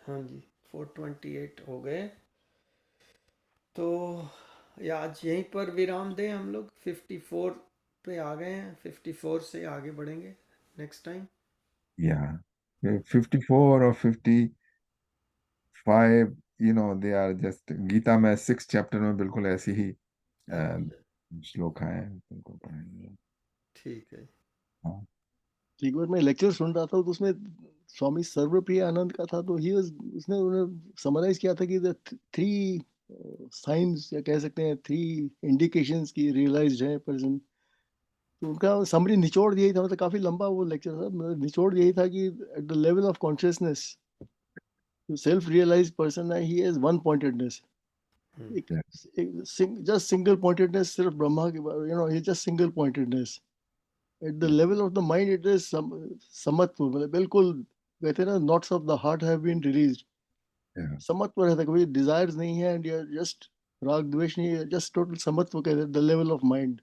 हाँ जी, 4:28 हो गए. तो या आज यहीं पर विराम दें हम लोग. 54 पे आ गए हैं, 54 से आगे बढ़ेंगे नेक्स्ट टाइम. या 54 और 55, you know, they are just Gita में 6 चैप्टर में बिल्कुल ऐसी ही श्लोक हैं, उनको पढ़ेंगे. ठीक है. हाँ, एक बार मैं लेक्चर सुन रहा था तो उसमें स्वामी सर्वप्रिय आनंद का था, तो उसने समराइज किया था कि द 3 साइंस या कह सकते हैं 3 इंडिकेशंस की रियलाइज्ड है पर्सन. तो उनका समरी निचोड़ यही था, मतलब काफी लंबा वो लेक्चर था, निचोड़ यही था कि at the level of consciousness self realized person है, he has one pointedness. Just single pointedness, सिर्फ ब्रह्मा के, you know, he just single pointedness. At the level of the mind, it is samatva, मतलब बिल्कुल कहते हैं ना, knots of the heart have been released. samatva रहता है, कोई desires नहीं है, and you're just राग द्वेष नहीं है, just total samatva कहते हैं, the level of mind.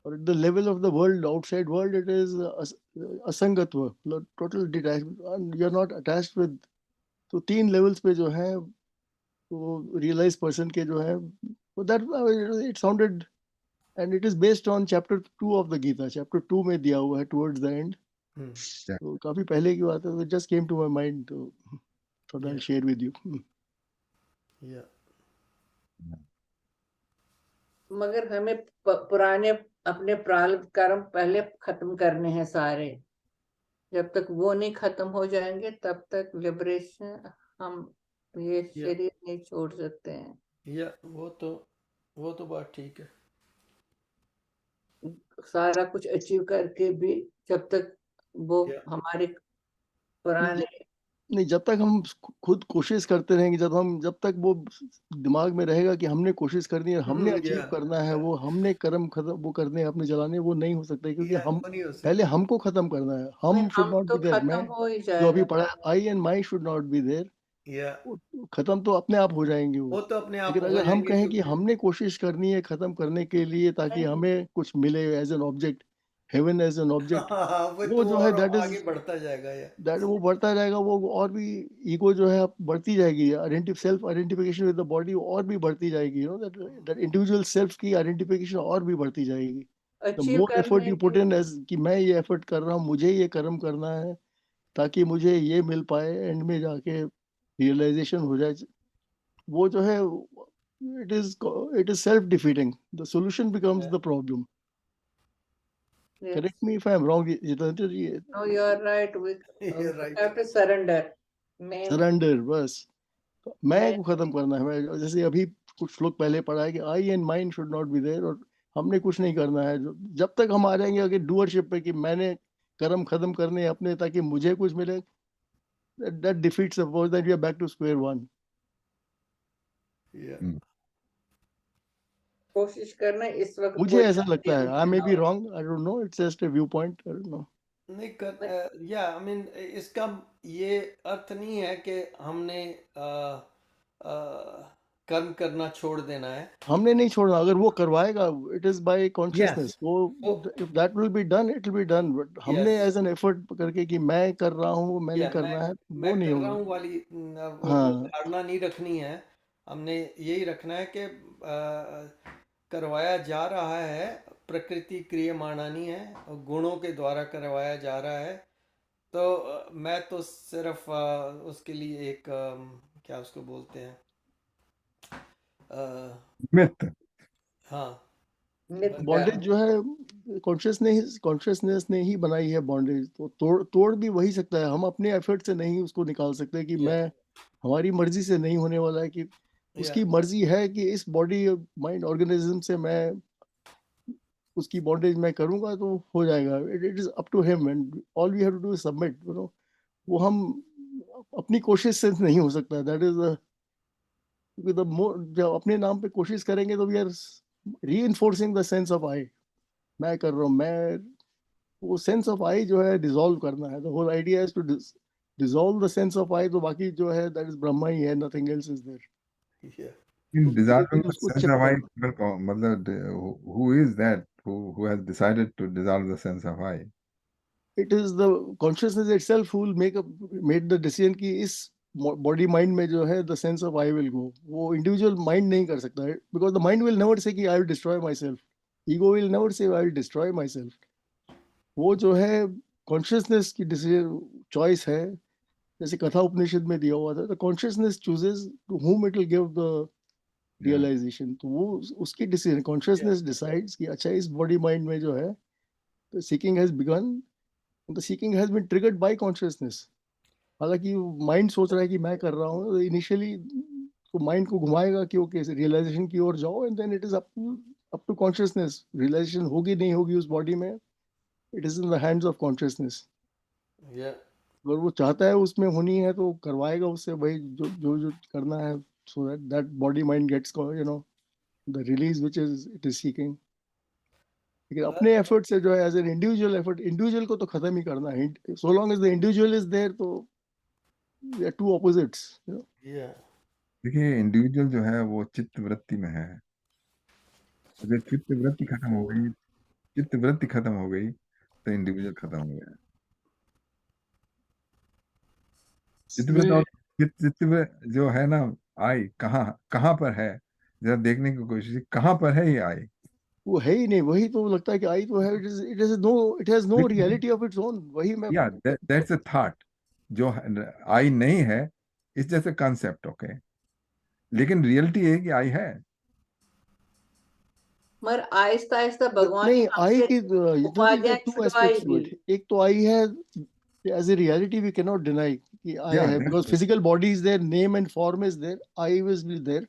Or at the level of the world, outside world, it is asangatva, total detachment, and you're not attached with. तो 3 levels पे जो है वो realized person के जो है, so that it sounded. And it is based on chapter 2 of the Gita. Chapter 2 में दिया हुआ है towards the end. तो काफी पहले की बात है, so it just came to my mind, तो thought I'll share with you. Yeah. मगर हमें पुराने अपने प्रारब्ध कर्म पहले खत्म करने हैं सारे. जब तक वो नहीं खत्म हो जाएंगे तब तक लिबरेशन, हम ये शरीर नहीं छोड़ सकते हैं. वो तो बात ठीक है. सारा कुछ अचीव करके भी जब तक वो हमारे पुराने नहीं, जब तक हम खुद कोशिश करते रहेंगे, जब तक वो दिमाग में रहेगा कि हमने कोशिश करनी है, हमने अचीव yeah, करना है, वो हमने कर्म खत्म वो करने हैं, अपने चलाने हैं, वो नहीं हो सकता है, क्योंकि yeah, हम वो नहीं हो पहले सकता। हमको खत्म करना है। नहीं, हम शुड हम नॉट तो बी देयर। खत्म मैं हो ही जो अभी जाएगा। पढ़ा है, I and my should not be there. Yeah, खत्म तो अपने आप हो जाएंगे वो। वो तो अपने आप लेकिन हो अगर हम जाएंगे कहें कि क्योंकि हमने कोशिश करनी है खत्म करने के लिए, ताकि नहीं, हमें कुछ मिले as an object, heaven as an object, वो वो तो जो है और दैट आगे इज बढ़ता जाएगा ये। दैट वो बढ़ता जाएगा। वो और भी ईगो जो है अब बढ़ती जाएगी। Self identification with the body और भी बढ़ती जाएगी। दैट इंडिविजुअल सेल्फ की आइडेंटिफिकेशन और भी बढ़ती जाएगी। द अचीव मोर एफर्ट करने यू पुट की इन एज कि मैं ये एफर्ट कर रहा हूँ, मुझे ये कर्म करना है ताकि मुझे ये मिल पाए, एंड में जाके रियलाइजेशन हो जाए, वो जो है it is self defeating. The solution becomes the problem. yes. Correct me if I am wrong Jitendra ji. No, you are right. We You're right. have to surrender. Main surrender, बस मैं main को खत्म करना है। मैं जैसे अभी कुछ श्लोक पहले पढ़ा है कि I and mind should not be there, और हमने कुछ नहीं करना है। जब तक हम आ जाएंगे अगर डूअरशिप पे कि मैंने कर्म खत्म करने हैं अपने ताकि मुझे कुछ मिले, that defeats suppose that we are back to square one. Yeah. कोशिश करना इस वक्त मुझे कोई ऐसा गलती लगता है, आई नहीं मे ना बी हो। Wrong, I don't know, it's just a view point, I don't know. नहीं कर या आई मीन इसका ये अर्थ नहीं है कि हमने कर्म करना छोड़ देना है। हमने नहीं छोड़ना, अगर वो करवाएगा, it is by Yes. Consciousness. वो वो if that will be done, it will be done, but हमने यस एज एन एफर्ट करके कि मैं कर रहा हूँ, मैंने या करना है, मैं वो नहीं कर रहा होगा। हूँ वाली वो हाँ, धारणा नहीं रखनी है। हमने यही रखना है कि करवाया जा रहा है, प्रकृति क्रियमाणानी है और गुणों के द्वारा करवाया जा रहा है। तो मैं तो सिर्फ उसके लिए एक क्या उसको बोलते हैं मिथ। हाँ नित्य बॉन्डेज जो है कॉन्शियसनेस ने ही बनाई है बॉन्डेज। तो तोड़ भी वही सकता है। हम अपने एफर्ट से नहीं उसको निकाल सकते कि या मैं, हमारी मर्जी से नहीं होने वाला है। कि या उसकी मर्जी है कि इस बॉडी माइंड ऑर्गेनिज्म से मैं उसकी बॉन्डेज मैं करूंगा तो हो जाएगा। It is up to him, and all we have to do is submit, you know. वो हम अपनी कोशिश से नहीं हो सकता। दैट इज क्योंकि जब अपने नाम पे कोशिश करेंगे तो we are reinforcing the sense of I. मैं कर रहा हूँ, मैं, वो सेंस ऑफ आई जो है डिसॉल्व करना है। The whole idea is to dissolve the sense of I. तो बाकी जो है दैट इज ब्रह्मा ही है, नथिंग एल्स इज देयर। या In तो धीरे dissolving धीरे the उसको sense चिप of I, करना। मतलब who is that who has decided to dissolve the sense of I? It is the consciousness itself who will made the decision कि इस बॉडी माइंड में जो है the sense of I will go. वो इंडिविजुअल माइंड नहीं कर सकता है, because the mind will never say कि I will destroy myself. Ego will never say I will destroy myself. वो जो है कॉन्शियसनेस की डिसीजन चॉइस है। जैसे कथा उपनिषद में दिया हुआ था, the consciousness chooses to whom it will give the Yeah. realization। तो वो उसकी डिसीजन, कॉन्शियसनेस डिसाइड्स कि अच्छा इस बॉडी माइंड में जो है तो seeking has begun, the seeking has been triggered by consciousness. हालांकि माइंड सोच रहा है कि मैं कर रहा हूँ, तो इनिशियली तो माइंड को घुमाएगा कि ओके रियलाइजेशन की ओर जाओ, and then it is up to consciousness. Realisation होगी नहीं होगी उस बॉडी में, it is in the hands of consciousness. या अगर वो चाहता है उसमें होनी है तो करवाएगा उससे भाई जो करना है, so that body mind gets you know the release which is it is seeking. लेकिन अपने एफर्ट से जो है as an individual effort, individual को तो खत्म ही करना है। So long as the individual is there, तो they are two opposites, you know. या देखिए, इंडिविजुअल जो है वो चित्त वृत्ति में है। अगर चित्त वृत्ति खत्म हो गई तो इंडिविजुअल खत्म हो गया। चित्त वृत्ति और चित्त जो है ना, आई कहाँ कहाँ पर है, जरा देखने की कोशिश, कहाँ पर है ये आई? वो है ही नहीं। वही तो लगता है कि आई तो है, it has no reality of its own. वही मैं या दैट्स अ थॉट। जो आई नहीं है, इस जैसे कॉन्सेप्ट, ओके, लेकिन रियलिटी है कि आई है। मगर आहिस्ता आहिस्ता भगवान ने नहीं, आई हमसे की उपाधियां टू छुड़वाई एस्पेक्ट्स टू भी। इट। एक तो आई है as a reality, we can not deny कि आई या है, because physical body is there, name and form is there, I will be there.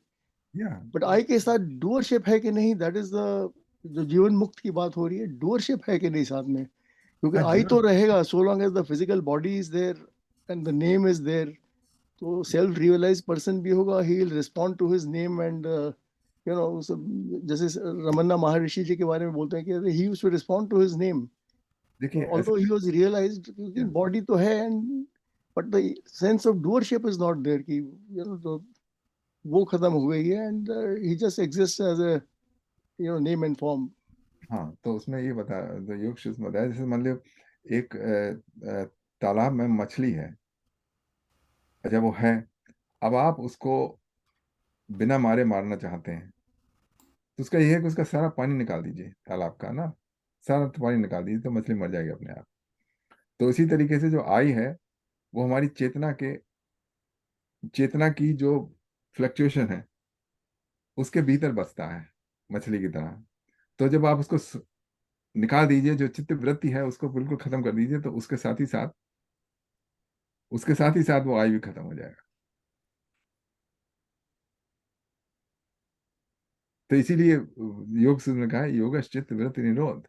या बट आई के साथ डूअरशिप है कि नहीं, दैट इज द जो जीवन मुक्त की बात हो रही है। डूअरशिप है कि नहीं साथ में, क्योंकि आई तो रहेगा so long as the physical body is there and the name is there, तो self realized person भी होगा, he will respond to his name and you know, जैसे रमन्ना महर्षि जी के बारे में बोलते हैं कि he used to respond to his name, देखिए although he was realized कि body तो है, and but the sense of doership is not there, कि you know, तो वो खत्म हो गई है, and he just exists as a you know name and form. हाँ, तो उसमें ये बता, तो योग सूत्र में बताया, जैसे मान लो एक तालाब में मछली है, अच्छा वो है, अब आप उसको बिना मारे मारना चाहते हैं, तो उसका ये है कि उसका सारा पानी निकाल दीजिए, तालाब का ना सारा पानी निकाल दीजिए, तो मछली मर जाएगी अपने आप। तो इसी तरीके से जो आई है वो हमारी चेतना की जो फ्लक्चुएशन है उसके भीतर बसता है मछली की तरह। तो जब आप उसको निकाल दीजिए, जो चित्त वृत्ति है उसको बिल्कुल खत्म कर दीजिए, तो उसके साथ ही साथ वो आई भी खत्म हो जाएगा। तो इसीलिए योग सूत्र ने कहा है योग चित्त वृत्ति निरोध।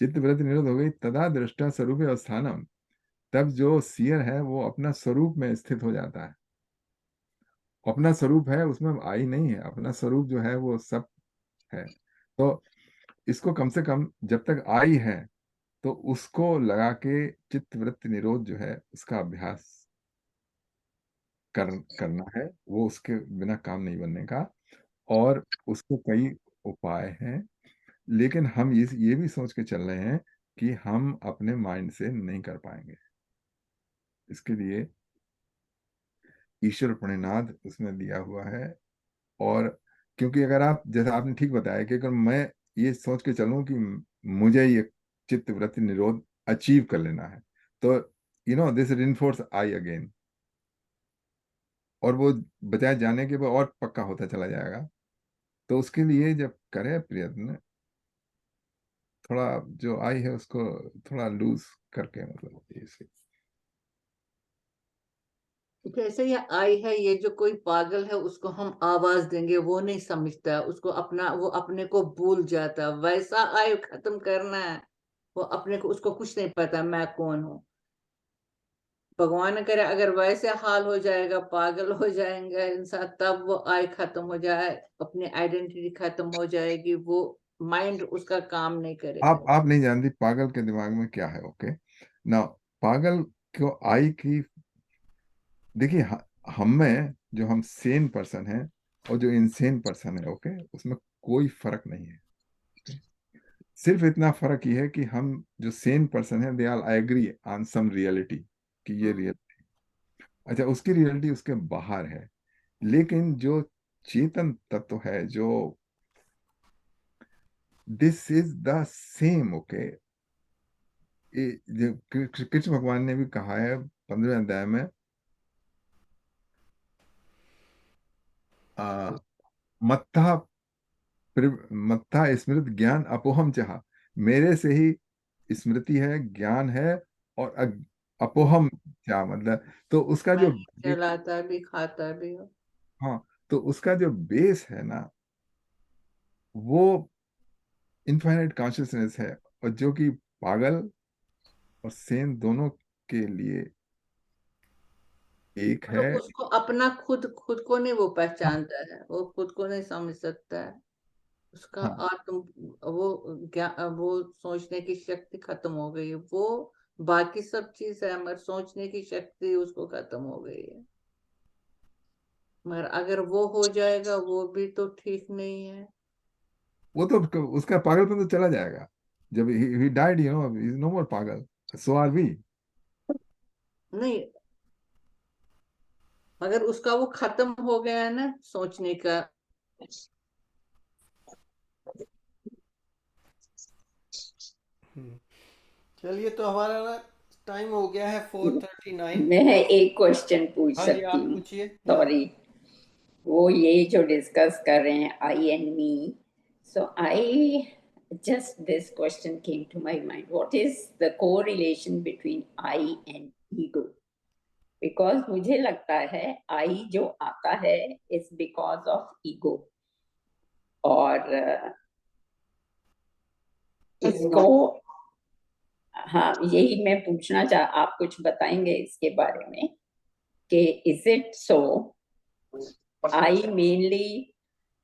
चित्त वृत्ति निरोध हो गई, तदा दृष्टा स्वरूप अवस्थानम, तब जो सीयर है वो अपना स्वरूप में स्थित हो जाता है। अपना स्वरूप है, उसमें आई नहीं है, अपना स्वरूप जो है वो सब है। तो इसको कम से कम जब तक आई है तो उसको लगा के चित्त वृत्ति निरोध जो है उसका अभ्यास करना है, वो उसके बिना काम नहीं बनने का। और उसको कई उपाय हैं, लेकिन हम ये भी सोच के चल रहे हैं कि हम अपने माइंड से नहीं कर पाएंगे। इसके लिए ईश्वर प्रणिनाद उसमें दिया हुआ है। और क्योंकि अगर आप, जैसा आपने ठीक बताया कि अगर मैं ये सोच के चलूं कि मुझे ये चित्त वृत्ति निरोध अचीव कर लेना है, तो दिस रिइंफोर्स आई अगेन, और वो बजाय जाने के बाद और पक्का होता चला जाएगा। तो उसके लिए जब करें प्रयत्न, थोड़ा जो आई है उसको थोड़ा लूज करके, मतलब इसे जैसे ये आई है, ये जो कोई पागल है उसको हम आवाज देंगे वो नहीं समझता, उसको वो अपने को भूल जाता, वैसा आई खत्म करना है। वो अपने को, उसको कुछ नहीं पता मैं कौन हूँ। भगवान करे अगर वैसे हाल हो जाएगा, पागल हो जाएंगे इंसान, तब वो आई खत्म हो जाए, अपनी आइडेंटिटी खत्म हो जाएगी, वो माइंड उसका काम नहीं करेगा। आप नहीं जानती पागल के दिमाग में क्या है। ओके ना, पागल को आई की, देखिए हम में जो हम सेन पर्सन है और जो इनसेन पर्सन है, ओके, उसमें कोई फर्क नहीं है। सिर्फ इतना फर्क ये है कि हम जो सेन पर्सन है, they are agree on some reality, कि ये रियलिटी, अच्छा उसकी रियलिटी उसके बाहर है। लेकिन जो चेतन तत्व है, जो this is the same, okay, Krishna भगवान ने भी कहा है 15वें अध्याय में, मत्था मत्था स्मृत ज्ञान अपोहम चाह, मेरे से ही स्मृति है, ज्ञान है, और अपोहम चाह, मतलब तो उसका मैं जो चलाता भी खाता भी हूँ। हाँ, तो उसका जो बेस है ना, वो इनफाइनाइट कॉन्शियसनेस है, और जो कि पागल और सेन दोनों के लिए एक तो है। उसको अपना खुद खुद को नहीं वो पहचानता है, वो खुद को नहीं समझ सकता है, उसका हाँ, आत्म, वो सोचने की शक्ति खत्म हो गई है। वो बाकी सब चीज है मगर सोचने की शक्ति उसको खत्म हो गई है। मगर अगर वो हो जाएगा वो भी तो ठीक नहीं है। वो तो उसका पागलपन तो चला जाएगा जब ही डाइड, इज नो मोर पागल, सो आर वी। नहीं, अगर उसका वो खत्म हो गया है ना सोचने का। चलिए, तो हमारा ना टाइम हो गया है 4:39। मैं एक क्वेश्चन पूछ हाँ जी, सकती आप हूँ? पूछिए। सॉरी, वो ये जो डिस्कस कर रहे हैं I and me, so I just this question came to my mind. What is the correlation between I and ego? Because मुझे लगता है I जो आता है is because of ego, और इसको हाँ, यही मैं पूछना आप कुछ बताएंगे इसके बारे में कि is it so I mainly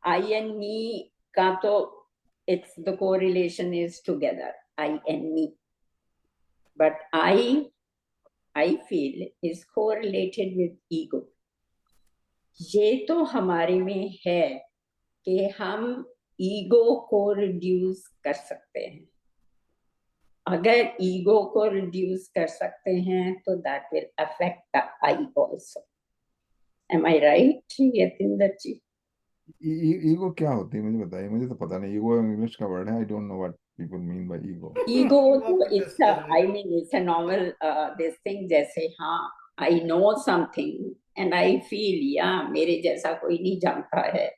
I and मी का तो it's the correlation is together I and me but I feel is correlated with ego ये तो हमारे में है कि हम ईगो को रिड्यूस कर सकते हैं अगर ईगो को रिड्यूस कर सकते हैं तो that will affect the I also am I right Yatinder ji ego क्या होती है मुझे बताइए, मुझे तो पता नहीं। ईगो इंग्लिश का वर्ड है, I don't know what people mean by ego. Ego आप तो डिस्कस इट्स कर रहे आई हैं। Mean it's a normal this thing जैसे हाँ I know something and I feel या मेरे जैसा कोई नहीं जानता है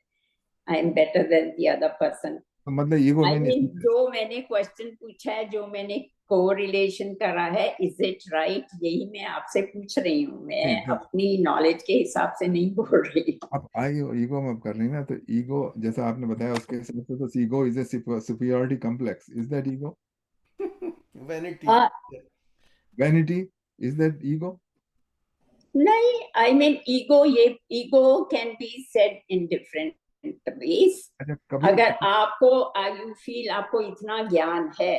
I am better than the other person तो मतलब ईगो आई मीन मीन जो मैंने क्वेश्चन पूछा है जो मैंने कोरिलेशन करा है इज इट राइट यही मैं आपसे पूछ रही हूँ मैं अपनी नॉलेज के हिसाब से नहीं बोल रही हूँ आप आई ईगो में कर रही ना, तो ईगो जैसा आपने बताया उसके हिसाब से तो ego is a superiority complex, is that ego? Vanity. Vanity, is that ego? नहीं I mean ego can be said in different ways अच्छा, कभी अगर आपको यू फील आपको इतना ज्ञान है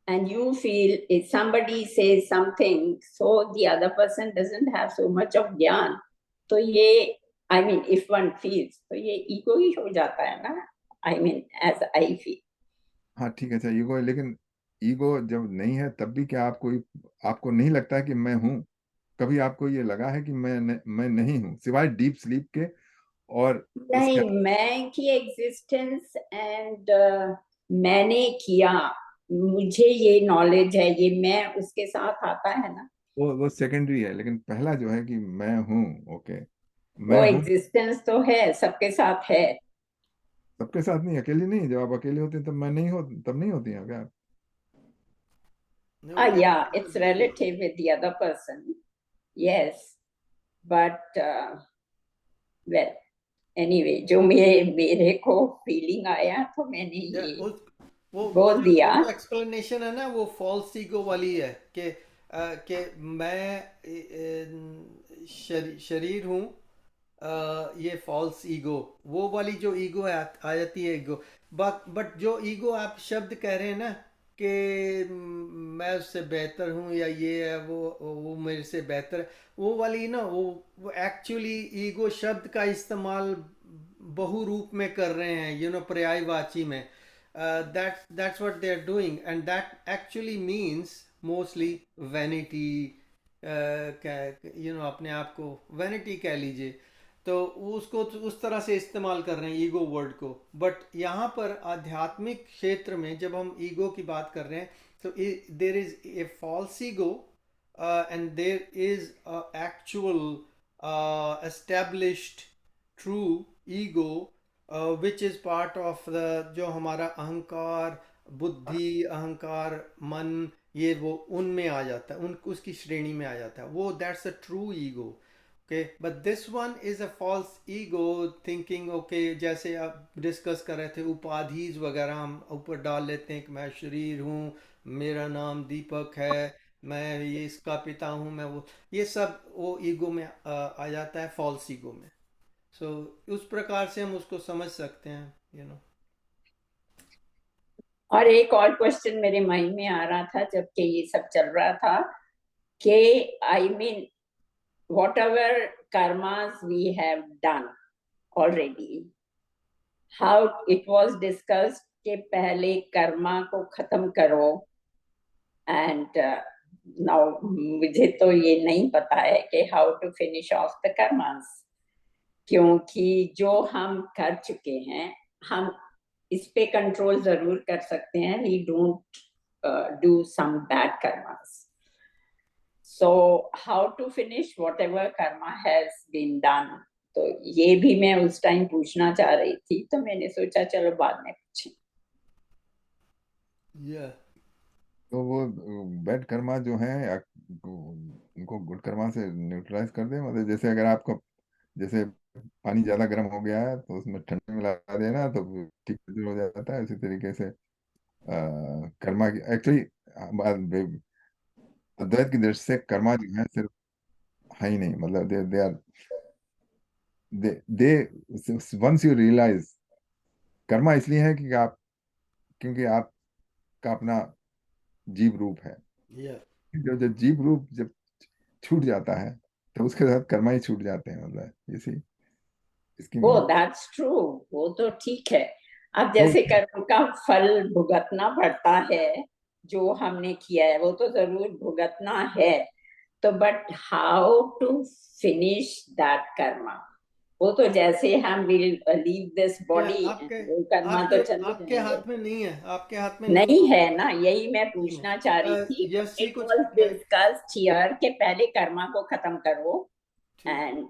and you feel if somebody says something so the other person doesn't have so much of gyan तो ये I mean if one feels तो ये ego ही हो जाता है ना I mean as I feel हाँ ठीक है, अच्छा ईगो है, लेकिन ईगो जब नहीं है तब भी क्या आपको नहीं लगता है कि मैं हूँ? कभी आपको ये लगा है कि मैं नहीं हूँ सिवाय डीप स्लीप के? और उसके नहीं मैं की एग्जिस्टेंस एंड मैंने किया मुझे ये नॉलेज है ये मैं उसके साथ आता है ना वो सेकेंडरी है, लेकिन पहला जो है कि मैं हूँ, ओके वो मैं हूँ। एग्जिस्टेंस तो है सबके साथ है सबके साथ नहीं, अकेले नहीं। जब आप अकेले होते हैं तब मैं नहीं हो, तब नहीं होती हैं क्या? yeah it's relative with the other person yes but well anyway जो मेरे को फीलिंग आया तो मैंने ये वो बोल दिया जो एक्सप्लेनेशन है ना वो फॉल्स ईगो वाली है कि मैं शरीर हूँ, ये फॉल्स ईगो, वो वाली जो ईगो है आ जाती है ईगो। बट जो ईगो आप शब्द कह रहे हैं ना कि मैं उससे बेहतर हूँ या ये है वो मेरे से बेहतर है, वो वाली ना वो एक्चुअली ईगो शब्द का इस्तेमाल बहुरूप में कर रहे हैं, पर्यायवाची में। that's what they are doing and that actually means mostly vanity। अपने आप को वैनिटी कह लीजिए, तो उसको तो उस तरह से इस्तेमाल कर रहे हैं ईगो वर्ड को। बट यहाँ पर आध्यात्मिक क्षेत्र में जब हम ईगो की बात कर रहे हैं तो there is a false ego and there is actual established true ego which is part of the जो हमारा अहंकार, बुद्धि, अहंकार, मन, ये वो उनमें आ जाता है, उसकी श्रेणी में आ जाता है वो। That's a true ego. Okay, but this one is a false ego thinking. Okay, जैसे आप डिस्कस कर रहे थे उपाधिज वगैरह हम ऊपर डाल लेते हैं कि मैं शरीर हूँ, मेरा नाम दीपक है, मैं ये इसका पिता हूँ, मैं वो, ये सब वो ईगो में आ जाता है, फॉल्स ईगो में। सो उस प्रकार से हम उसको समझ सकते हैं। और एक और क्वेश्चन मेरे माइंड में आ रहा था जबकि ये सब चल रहा था कि I mean whatever karmas we have done already how it was discussed कि पहले कर्मा को खत्म करो एंड नाउ मुझे तो ये नहीं पता है कि how to finish off the karmas क्योंकि जो हम कर चुके हैं हम इस पे कंट्रोल जरूर कर सकते हैं we don't do some bad karmas so how to finish whatever karma has been done तो ये भी मैं उस टाइम पूछना चाह रही थी तो मैंने सोचा चलो बाद में पूछें तो वो बैड कर्मा जो है उनको गुड कर्मा से न्यूट्रलाइज कर दे। मतलब जैसे अगर आपको जैसे पानी ज्यादा गर्म हो गया है तो उसमें ठंडा मिला देना तो ठीक हो जाता है। उसी तरीके से कर्मा की एक्चुअली अद्वैत की दृष्टि से कर्मा जो है सिर्फ है ही नहीं, मतलब they are they once you realise karma इसलिए है कि आप, क्योंकि आपका अपना जीव रूप है। Yeah. जब जीव रूप जब छूट जाता है तो उसके साथ कर्मा ही छूट जाते हैं, मतलब इसी इसकी ओ मीनिंग। दैट्स ट्रू, वो तो ठीक है। अब जैसे कर्म का फल भुगतना पड़ता है, जो हमने किया है वो तो जरूर भुगतना है, तो but how to finish that karma, वो तो जैसे हम विल लीव दिस बॉडी, वो कर्मा तो चले आपके जाएंगे। हाथ में नहीं है, आपके हाथ में नहीं है ना, यही मैं नहीं है। पूछना चाह रही थी। यश जी इट कुछ वाज डिस्कस्ड हियर के पहले कर्मा को खत्म करो, एंड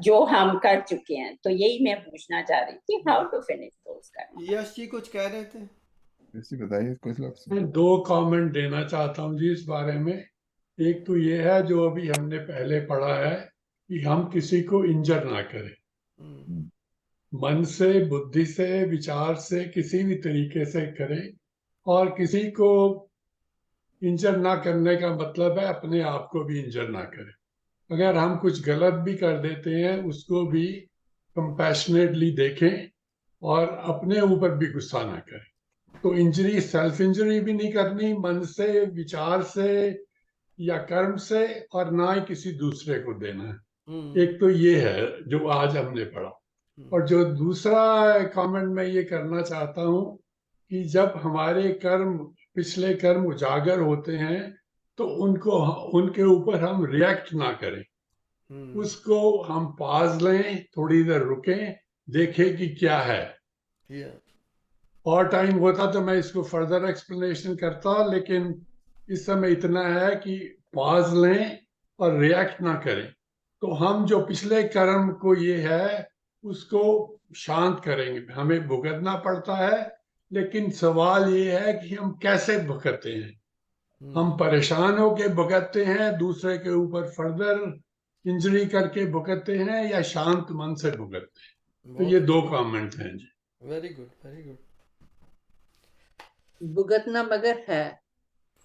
जो हम कर चुके हैं, तो यही मैं पूछना चाह रही थी, हाउ टू फिनिश दोस कर्मा। यश जी कुछ कह रहे थे। इसी बताइए कुछ लोग। मैं 2 कमेंट देना चाहता हूँ जी इस बारे में। एक तो ये है जो अभी हमने पहले पढ़ा है कि हम किसी को इंजर ना करें, मन से, बुद्धि से, विचार से, किसी भी तरीके से करें। और किसी को इंजर ना करने का मतलब है अपने आप को भी इंजर ना करें। अगर हम कुछ गलत भी कर देते हैं उसको भी कंपैशनेटली देखें और अपने ऊपर भी गुस्सा ना करें। तो इंजरी, सेल्फ इंजरी भी नहीं करनी मन से, विचार से या कर्म से, और ना ही किसी दूसरे को देना है। एक तो ये है जो आज हमने पढ़ा। और जो दूसरा कमेंट मैं ये करना चाहता हूँ कि जब हमारे कर्म, पिछले कर्म उजागर होते हैं तो उनके ऊपर हम रिएक्ट ना करें, उसको हम पाज लें, थोड़ी देर रुकें, देखें कि क्या है। और टाइम होता तो मैं इसको फर्दर एक्सप्लेनेशन करता, लेकिन इस समय इतना है कि पाज लें और रिएक्ट ना करें। तो हम जो पिछले कर्म को ये है उसको शांत करेंगे। हमें भुगतना पड़ता है, लेकिन सवाल ये है कि हम कैसे भुगतते हैं। हम परेशान होके भुगतते हैं, दूसरे के ऊपर फर्दर इंजरी करके भुगतते हैं, या शांत मन से भुगतते हैं। तो ये 2 कमेंट हैं जी। Very good, very good. भुगतना मगर है,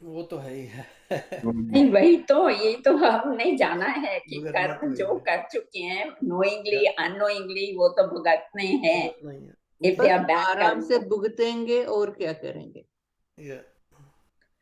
वो तो है ही है। नहीं, वही तो, यही तो हमने जाना है कि भुगतना कर्म तो जो है। कर चुके हैं नोइंगली अननोइंगली, वो तो भुगतने हैं। भुगतना ही है। इफ दे आर बस बैड आराम कर्म, से भुगतेंगे और क्या करेंगे।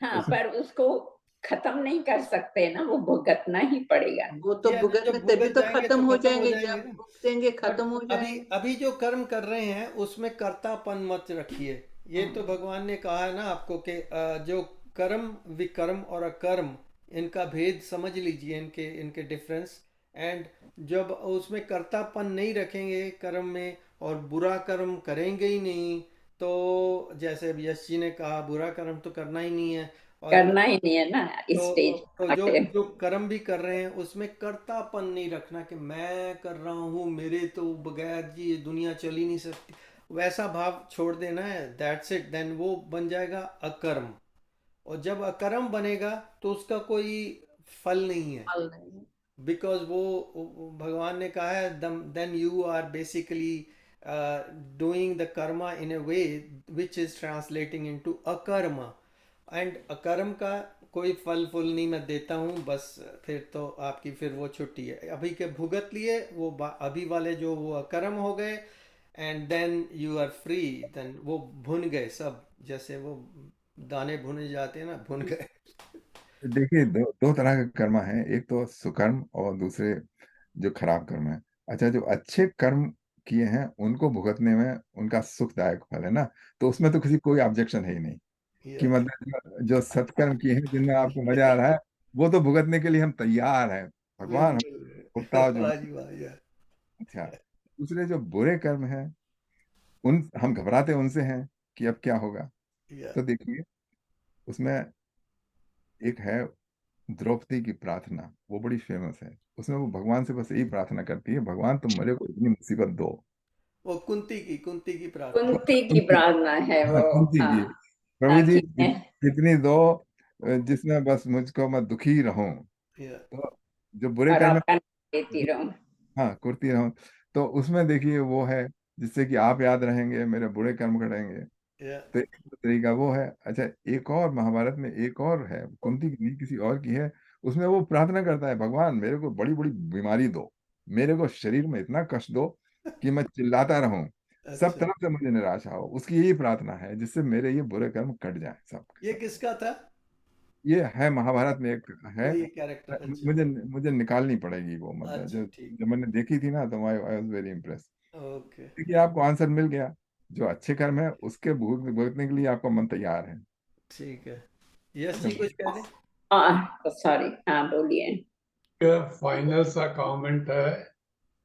हाँ, पर उसको खत्म नहीं कर सकते ना, वो भुगतना ही पड़ेगा। वो तो जब भुगतने भुगत तभी तो जाएंगे खत्म हो खत्म हो जाएंगे, जाएंगे जब ना। भुगतेंगे बट खत्म हो अभी जाएंगे। अभी जो कर्म कर रहे हैं उसमें कर्तापन मत रखिए। ये तो भगवान ने कहा है ना आपको कि जो कर्म, विकर्म और अकर्म, इनका भेद समझ लीजिए, इनके डिफरेंस। एंड जब उसमें कर्तापन नहीं रखेंगे कर्म में और बुरा कर्म करेंगे ही नहीं, तो जैसे अभी यश जी ने कहा बुरा कर्म तो करना ही नहीं है। और करना ही नहीं है ना इस स्टेज तो जो आके। जो कर्म भी कर रहे हैं उसमें कर्तापन नहीं रखना कि मैं कर रहा हूँ, मेरे तो बगैर जी ये दुनिया चल ही नहीं सकती, वैसा भाव छोड़ देना है। दैट्स इट, देन वो बन जाएगा अकर्म। और जब अकर्म बनेगा तो उसका कोई फल नहीं है, फल नहीं। बिकॉज वो भगवान ने कहा है then you are basically doing the karma in a way which is translating into akarma. And अकर्म का कोई फल फूल नहीं मैं देता हूँ, बस फिर तो आपकी फिर वो छुट्टी है। अभी के भुगत लिए वो अभी वाले जो वो अकर्म हो गए, and then you are free, then वो भुन गए सब, जैसे वो दाने भुने जाते हैं ना, भुन गए। देखिए, दो तरह का कर्म है, एक तो सुकर्म और दूसरे जो खराब कर्म है। अच्छा, जो अच्छे कर्म किए हैं उनको भुगतने में उनका सुखदायक फल है ना, तो उसमें तो किसी कोई ऑब्जेक्शन है ही नहीं। कि मतलब जो सत्कर्म किए हैं जिनमें आपको मजा आ रहा है, वो तो भुगतने के लिए हम तैयार हैं, भगवान हम भुगताओ जो। वाह जी वाह यार। अच्छा, दूसरे जो बुरे कर्म हैं उन हम घबराते उनसे हैं कि अब क्या होगा। तो देखिए, उसमें एक है द्रौपदी की प्रार्थना, वो बड़ी फेमस है। उसमें वो भगवान से बस यही प्रार्थना करती है, भगवान तुम मेरे को इतनी मुसीबत दो। वो कुंती की प्रार्थना। कुंती की प्रार्थना है हाँ, वो। कुंती हाँ, की, प्रभु जी ताकि मैं, कितनी दो जिसमें बस मुझको मैं दुखी रहूं। Yeah. तो जो बुरे और कर्म आपका है, नाम लेती रहूं। हाँ कुर्ती रहूं, तो उसमें देखिए वो है जिससे कि आप याद रहेंगे, मेरे बुरे कर्म करेंगे, या तो एक तो तरीका वो है। अच्छा, एक और महाभारत में एक और है, कुंती की नहीं किसी और की है। उसमें वो प्रार्थना करता है, भगवान मेरे को बड़ी बड़ी बीमारी दो, मेरे को शरीर में इतना कष्ट दो कि मैं चिल्लाता रहूं, सब अच्छा, तरफ से मुझे निराशा हो। उसकी यही प्रार्थना है जिससे मेरे ये बुरे कर्म कट जाए सब के ये सब। किसका था? ये है महाभारत में एक है। कोई कैरेक्टर? अच्छा, मुझे मुझे निकालनी पड़ेगी वो, मतलब अच्छा, जो ठीक, जब मैंने देखी थी ना तो I was very impress. Okay, देखिए आपको आंसर मिल गया। जो अच्छे कर्म है उसके भुगतने के लिए आपका मन तैयार है। ठीक है। यस अच्छा, जी, कुछ कह रहे? सॉरी, हाँ बोलिए। फाइनल सा कमेंट है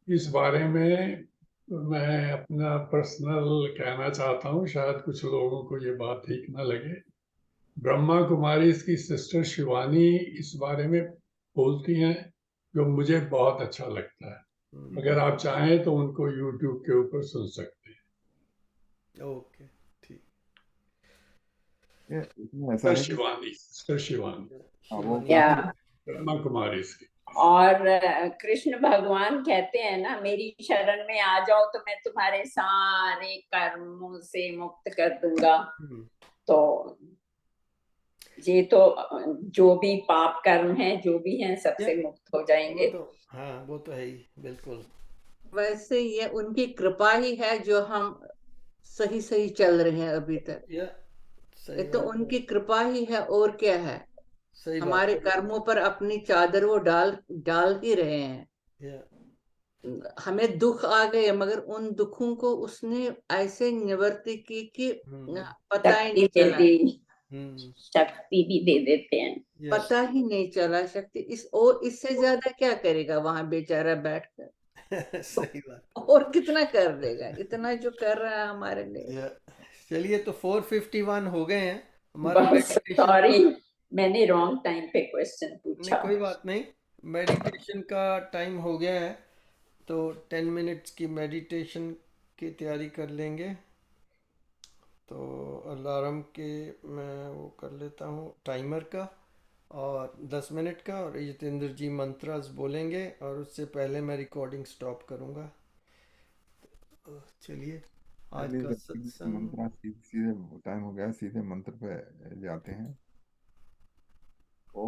इस बारे में। मैं अपना पर्सनल कहना चाहता हूँ, शायद कुछ लोगों को ये बात ठीक ना लगे। ब्रह्मा कुमारी इसकी सिस्टर शिवानी इस बारे में बोलती हैं, जो मुझे बहुत अच्छा लगता है। अगर आप चाहें तो उनको YouTube के ऊपर सुन सकते हैं। ओके, ठीक। ये इसमें ऐसा है कि सिस्टर शिवानी हाँ, वो शिवानी। या काफी ब्रह्मा कुमारी इसकी। और कृष्ण भगवान कहते हैं ना, मेरी शरण में आ जाओ तो मैं तुम्हारे सारे कर्मों से मुक्त कर दूंगा। तो ये तो जो भी पाप कर्म है जो भी है सबसे मुक्त हो वो जाएंगे। तो हाँ, वो तो है ही, बिल्कुल। वैसे ये उनकी कृपा ही है जो हम सही सही चल रहे हैं अभी तक। या ये सही तो बात है, उनकी कृपा ही है, और क्या है। सही बात हमारे कर्मों पर अपनी चादर वो डाल डाल ही रहे हैं। है। या हमें दुख आ गए मगर उन दुखों को उसने ऐसे निवृत्ति की कि पता ही शक्ति नहीं दे चला। दी, हम्म, शक्ति भी दे देते हैं। यस। पता ही नहीं चला शक्ति। इस और इससे ज्यादा क्या करेगा वहां बेचारा बैठकर। सही बात। और कितना कर देगा, इतना जो कर रहा है हमारे लिए। या चलिए, तो 4:51 हो गए हैं हमारा बस मेडिटेशन। सॉरी, मैंने रॉन्ग टाइम पे क्वेश्चन नहीं, पूछा। कोई बात नहीं। मेडिटेशन का टाइम हो गया है, तो 10 मिनट्स की मेडिटेशन की तैयारी कर लेंगे। तो अलार्म के मैं वो कर लेता हूँ टाइमर का, और 10 मिनट का, और जितेंद्र जी मंत्रास बोलेंगे और उससे पहले मैं रिकॉर्डिंग स्टॉप करूँगा। तो चलिए, आज चलिए, का जब सत्संग। मंत्र सीधे टाइम हो गया, सीधे मंत्र पे जाते हैं। ओ